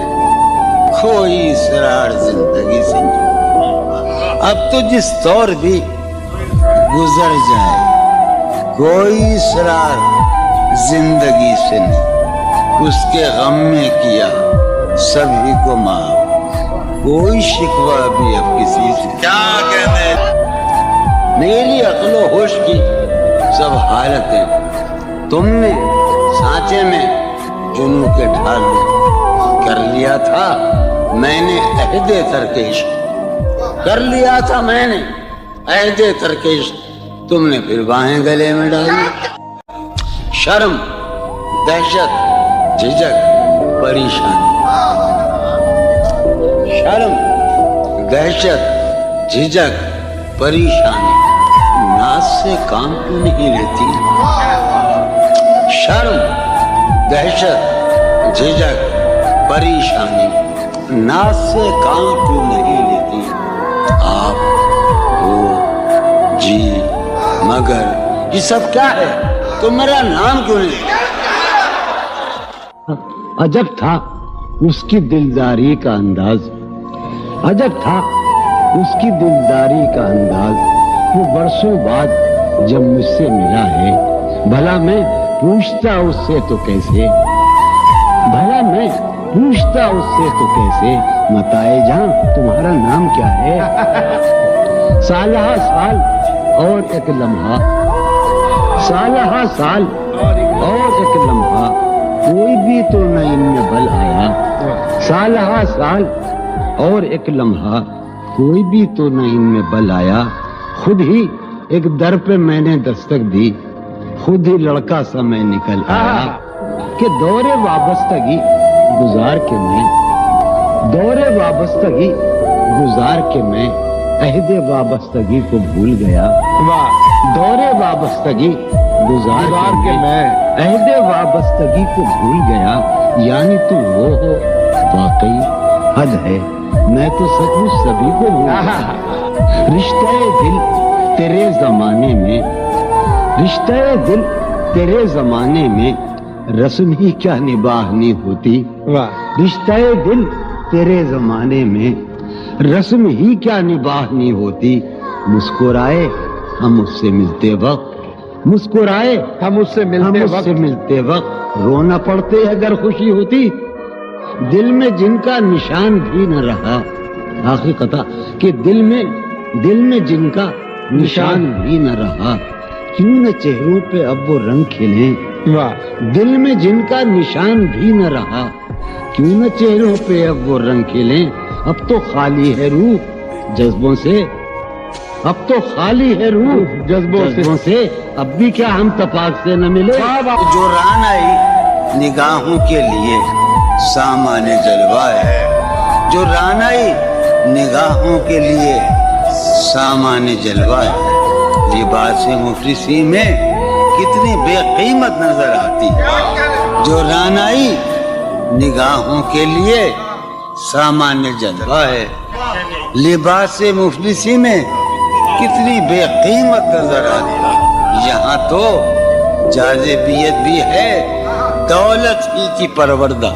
کوئی اسرار زندگی سے نہیں۔ اب تو جس طور بھی گزر جائے کوئی اسرار زندگی سے نہیں۔ اس کے غم میں کیا سبھی کو معاف، کوئی شکوہ بھی اب کسی سے کیا کہتے ہیں۔ میری عقل و ہوش کی سب حالتیں تم نے سانچے میں جنوں کے ڈھال میں کر لیا تھا۔ میں نے عہد ترک عشق کر لیا تھا، میں نے عہد ترک عشق، تم نے پھر باہیں گلے میں ڈالی۔ شرم، دہشت، جھجک، پریشانی، شرم، دہشت، جھجک، پریشانی ناز سے کام کیوں نہیں لیتی؟ شرم، دہشت، جھجک، پریشانی ناز سے کام کیوں نہیں لیتی؟ آپ ہو جی مگر یہ سب کیا ہے؟ تو میرا نام کیوں نہیں؟ عجب تھا اس کی دلداری کا انداز، عجب تھا اس کی دلداری کا انداز۔ وہ برسوں بعد جب مجھ سے ملا ہے، بھلا میں پوچھتا اس سے تو کیسے، بھلا میں پوچھتا اس سے تو کیسے، متائے جان تمہارا نام کیا ہے؟ سالہ سال اور ایک لمحہ، سالہ سال اور ایک لمحہ، کوئی بھی تو نہ ان میں بل آیا۔ سالہ سال اور ایک لمحہ، کوئی بھی تو نہ ان میں بل آیا۔ خود ہی ایک در پہ میں نے دستک دی، خود ہی لڑکا سا میں نکل آیا کہ دور وابستگی گزار کے میں دور وابستگی گزار کے میں عہد وابستگی کو بھول گیا دور وابستگی گزار کے میں عہد وابستگی کو بھول گیا یعنی تو وہ ہو واقعی حد ہے میں تو سچ سبھی کو بھول گیا رشتہ دل تیرے زمانے میں رشتہ دل تیرے زمانے میں رسم ہی کیا نباہنی ہوتی رشتہ دل تیرے زمانے میں رسم ہی کیا نباہنی ہوتی مسکرائے ہم اس سے ملتے وقت مسکرائے ہم اس سے ملتے وقت رونا پڑتے اگر خوشی ہوتی دل میں جن کا نشان بھی نہ رہا آخری قطع کہ دل میں جن کا نشان بھی نہ رہا کیوں نہ چہروں پہ اب وہ رنگ کھلیں دل میں جن کا نشان بھی نہ رہا کیوں نہ چہروں پہ اب وہ رنگ کھلیں اب تو خالی ہے روح جذبوں سے اب تو خالی ہے روح جذبوں سے اب بھی کیا ہم تپاک سے نہ ملے جو رانائی نگاہوں کے لیے سامان جلوہ ہے جو رانائی نگاہوں کے لیے سامان جلوہ ہے لباس مفلسی میں کتنی بے قیمت نظر آتی جو رانائی نگاہوں کے لیے سامان جلوہ ہے لباس مفلسی میں کتنی بے قیمت نظر آتی یہاں تو جاذبیت بھی ہے دولت ہی کی پروردہ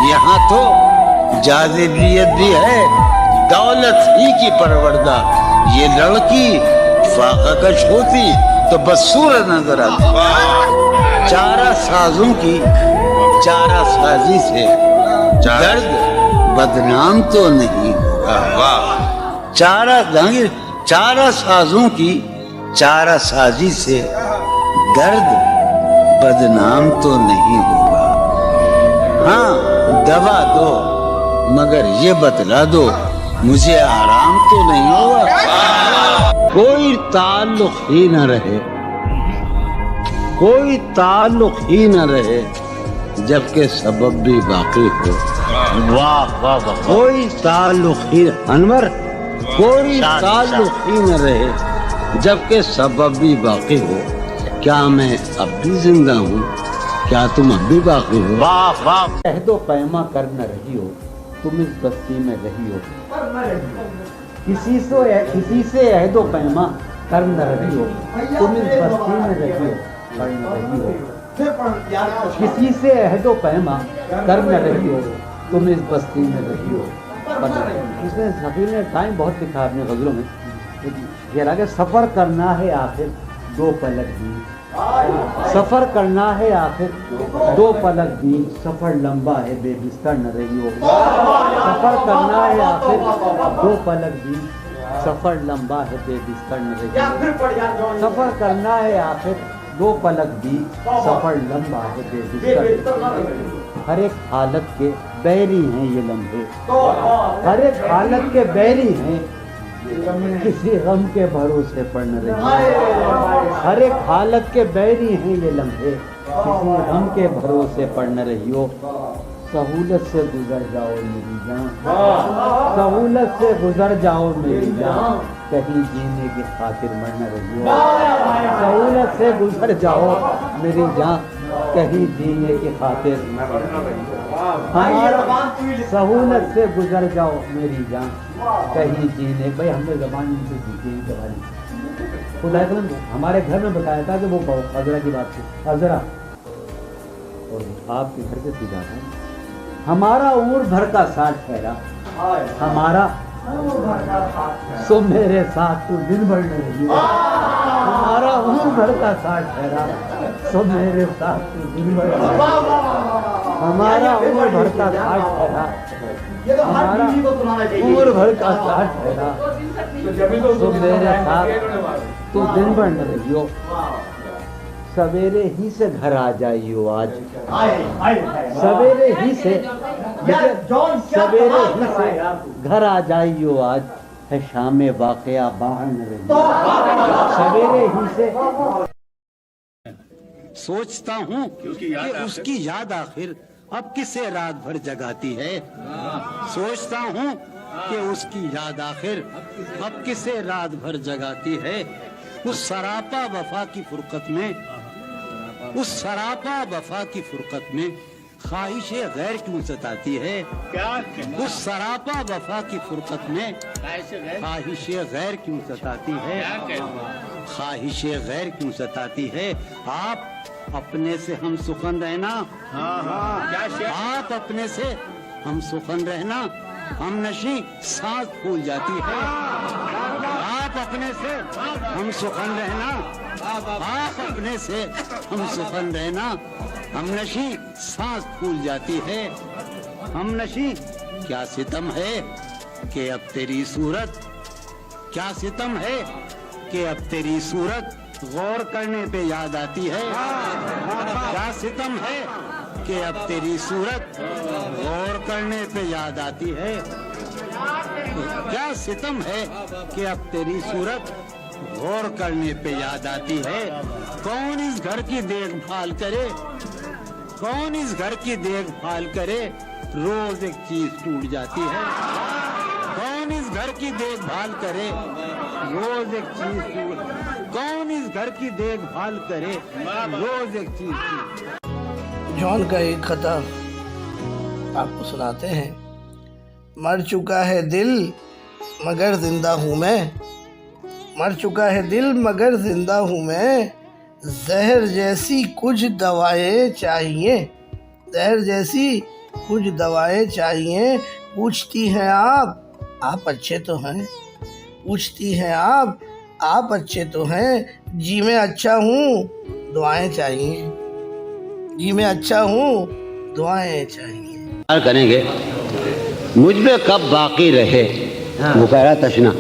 یہاں تو جاذبیت بھی ہے دولت ہی کی پروردہ یہ لڑکی فاقہ کش ہوتی تو بدصورت نظر آتی چارہ سازوں کی چارہ سازی سے درد بدنام تو نہیں ہوگا چارہ سازوں کی چارہ سازی سے درد بدنام تو نہیں ہوگا ہاں دوا دو مگر یہ بتلا دو مجھے آرام تو نہیں ہوگا کوئی تعلق ہی نہ رہے کوئی تعلق ہی نہ رہے جبکہ سبب بھی باقی ہو واہ واہ واہ کوئی تعلق ہی انور کوئی تعلق ہی نہ رہے جبکہ سبب بھی باقی ہو کیا میں اب بھی زندہ ہوں کیا تم اب بھی باقی ہو واہ واہ عہد و پیما کر نہ رہی ہو تم اس بستی میں رہی ہو کسی سے عہد و پیما کر نہ رہی ہو تم اس بستی میں رہی ہو پڑھ نہ رہی ہو کسی سے عہد و پیما کر نہ رہی ہو تم اس بستی میں رہی ہو اس میں حفیظ نے ٹائم بہت لکھا اپنے غزلوں میں یہ رہا کہ سفر کرنا ہے آخر دو پلک بھی سفر کرنا ہے آخر دو پلک بھی سفر لمبا ہے بے بستر نہ رہی ہو سفر کرنا ہے آخر دو پلک بھی سفر لمبا ہے بے بستر نہ رہی ہو سفر کرنا ہے آخر دو پلک بھی سفر لمبا ہے بے بستر ہر ایک حالت کے بیری ہیں یہ لمحے ہر ایک حالت کے بیری ہیں کسی غم کے بھروسے پر نہ رہی ہر ایک حالت کے بیری ہیں یہ لمحے کسی غم کے بھروسے پر نہ رہی ہو سہولت سے گزر جاؤ میری جان سہولت سے گزر جاؤ میری جان کہیں جینے کی خاطر مر نہ رہی ہو سہولت سے گزر جاؤ میری جان کہیں جینے کی خاطر ہمارا سہولت سے گزر جاؤ میری جان کہیں جینے بھائی ہم نے زبان سے جیتے ہی زبان خدا کرم ہمارے گھر میں بتایا تھا کہ وہ عذرا کی بات تھی عذرا اور آپ کے گھر سے سیدھا تھا ہمارا عمر بھر کا ساتھ ٹھہرا ہمارا سو میرے ساتھ تو دن بھر نہ رہی ہمارا عمر بھر کا ساتھ ٹھہرا سو میرے ساتھ تو دن بھر ہمارا عمر بھر کا ساتھ ٹھہرا ہمارا عمر بھر کا ساتھ ٹھہرا سو میرے ساتھ تو دن بھر نہ رہی ہو سویرے ہی سے گھر آ جائیو آج سویرے ہی سے گھر آ جائیو آج ہے شام واقعہ باہر نہ رہی سویرے ہی سے سوچتا ہوں کہ اس کی یاد آخر اب کسے رات بھر جگاتی ہے؟ سوچتا ہوں کہ اس کی یاد آخر اب کسے رات بھر جگاتی ہے؟ اس سراپا وفا کی فرقت میں، اس سراپا وفا کی فرقت میں خواہش غیر کیوں ستاتی ہے؟ اس سراپا وفا کی فرقت میں خواہش غیر کیوں ستاتی ہے؟ خواہش غیر کیوں ستاتی ہے؟ آپ اپنے سے ہم سخن رہنا، آپ اپنے سے ہم سخن رہنا، ہم نشی سانس پھول جاتی ہے۔ آپ اپنے سے ہم سخن رہنا، آپ اپنے سے ہم سخن رہنا، ہم نشی سانس پھول جاتی ہے۔ ہم نشی کیا ستم ہے کہ اب تیری صورت، کیا ستم ہے کہ اب تیری صورت غور کرنے پہ یاد آتی ہے۔ کیا ستم ہے کہ اب تیری صورت غور کرنے پہ یاد آتی ہے۔ کیا ستم ہے کہ اب تیری صورت غور کرنے پہ یاد آتی ہے۔ کون اس گھر کی دیکھ بھال کرے، کون اس گھر کی دیکھ بھال کرے، روز ایک چیز ٹوٹ جاتی ہے۔ کون اس گھر کی دیکھ بھال کرے، روز ایک چیز ٹوٹ، کون اس گھر کی دیکھ بھال کرے، روز ایک چیز ٹوٹ۔ جون کا ایک خطا آپ کو سناتے ہیں۔ مر چکا ہے دل مگر زندہ ہوں میں، مر چکا ہے دل مگر زندہ ہوں میں، زہر جیسی کچھ دوائیں چاہیے، زہر جیسی کچھ دوائیں چاہیے، پوچھتی ہیں آپ اچھے تو ہیں، پوچھتی ہیں آپ اچھے تو ہیں، جی میں اچھا ہوں دعائیں چاہیے، جی میں اچھا ہوں دعائیں چاہیے۔ کریں گے مجھ میں کب باقی رہے وہ کہہ رہا تشنا،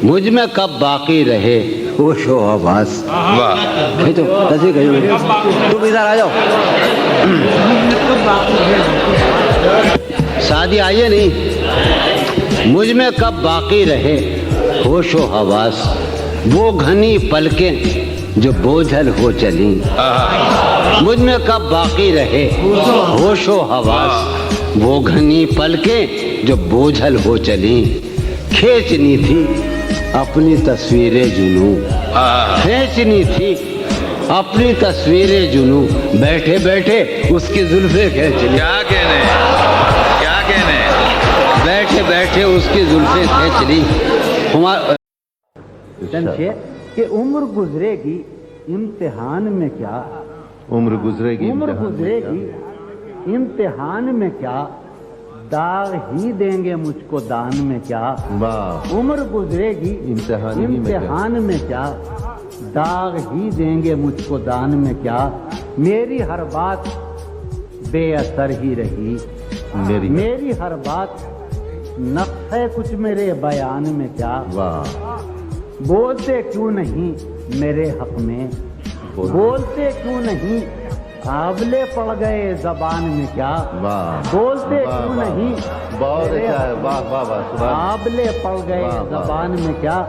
مجھ میں کب باقی رہے ہوش و حواس۔ تو تصویر کہیے تم ادھر آ جاؤ، شادی آئیے نہیں، مجھ میں کب باقی رہے ہوش و حواس، وہ گھنی پلکیں جو بوجھل ہو چلیں، مجھ میں کب باقی رہے ہوش و حواس، وہ گھنی پلکیں جو بوجھل ہو چلیں، کھینچنی تھی اپنی تصویریں جنوں، کھینچنی تھی اپنی تصویریں جنوں، بیٹھے بیٹھے اس کی زلفیں کھینچ لی، کیا کہنے، کیا کہنے، بیٹھے بیٹھے اس کی زلفیں کھینچ لی۔ کہ عمر گزرے گی امتحان میں کیا، عمر گزرے گی عمر گزرے گی امتحان میں کیا، داغ ہی دیں گے مجھ کو دان میں کیا، واہ، عمر گزرے گی امتحان میں کیا، داغ ہی دیں گے مجھ کو دان میں کیا، میری ہر بات بے اثر ہی رہی، میری ہر بات نقص ہے کچھ میرے بیان میں کیا، واہ، بولتے کیوں نہیں میرے حق میں، بولتے کیوں نہیں، آبلے پڑ گئے زبان میں کیا، بولتے کیوں نہیں، بہت اچھا ہے، واہ واہ واہ، سبحان، آبلے پڑ گئے زبان میں کیا،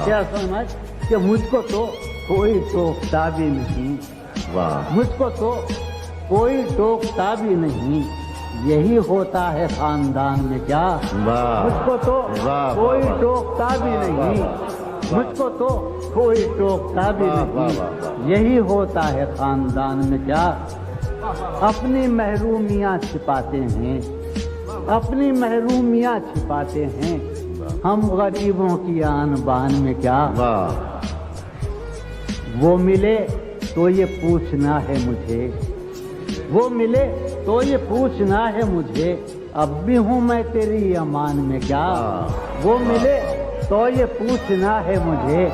کیا سمجھ کہ مجھ کو تو کوئی ٹوکتا بھی نہیں، واہ، مجھ کو تو کوئی ٹوکتا بھی نہیں، یہی ہوتا ہے خاندان میں کیا، مجھ کو تو کوئی ٹوکتا بھی نہیں، مجھ کو تو کوئی ٹوکتا بھی نہیں، یہی ہوتا ہے خاندان میں کیا، اپنی محرومیاں چھپاتے ہیں، اپنی محرومیاں چھپاتے ہیں، ہم غریبوں کی آن بان میں کیا، وہ ملے تو یہ پوچھنا ہے مجھے، وہ ملے تو یہ پوچھنا ہے مجھے، اب بھی ہوں میں تیری امان میں کیا، وہ ملے تو یہ پوچھنا ہے مجھے،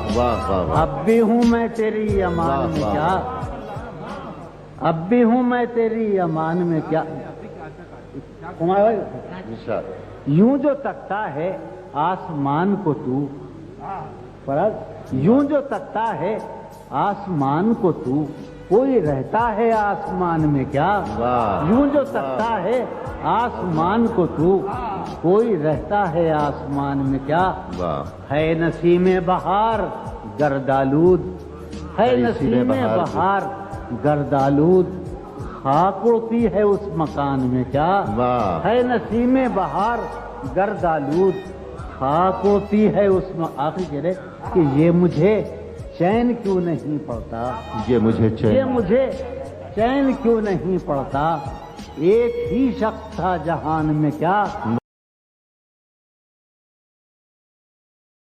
اب بھی ہوں میں تیری امان میں کیا، اب بھی ہوں میں تیری امان میں کیا، یوں جو تکتا ہے آسمان کو تو، فرض یوں جو تکتا ہے آسمان کو تو، کوئی رہتا ہے آسمان میں کیا، یوں جو تکتا ہے آسمان کو تو، کوئی رہتا ہے آسمان میں کیا، ہے نسیم بہار گردالود، ہے نسیم بہار گردالود، خاک اڑتی ہے اس مکان میں کیا واہ ہے نسیم بہار گرد آلود خاک اڑتی ہے اس آخری کہہ رہے کہ یہ مجھے چین کیوں نہیں پڑتا یہ مجھے یہ چین مجھے چین کیوں نہیں پڑتا ایک ہی شخص تھا جہان میں کیا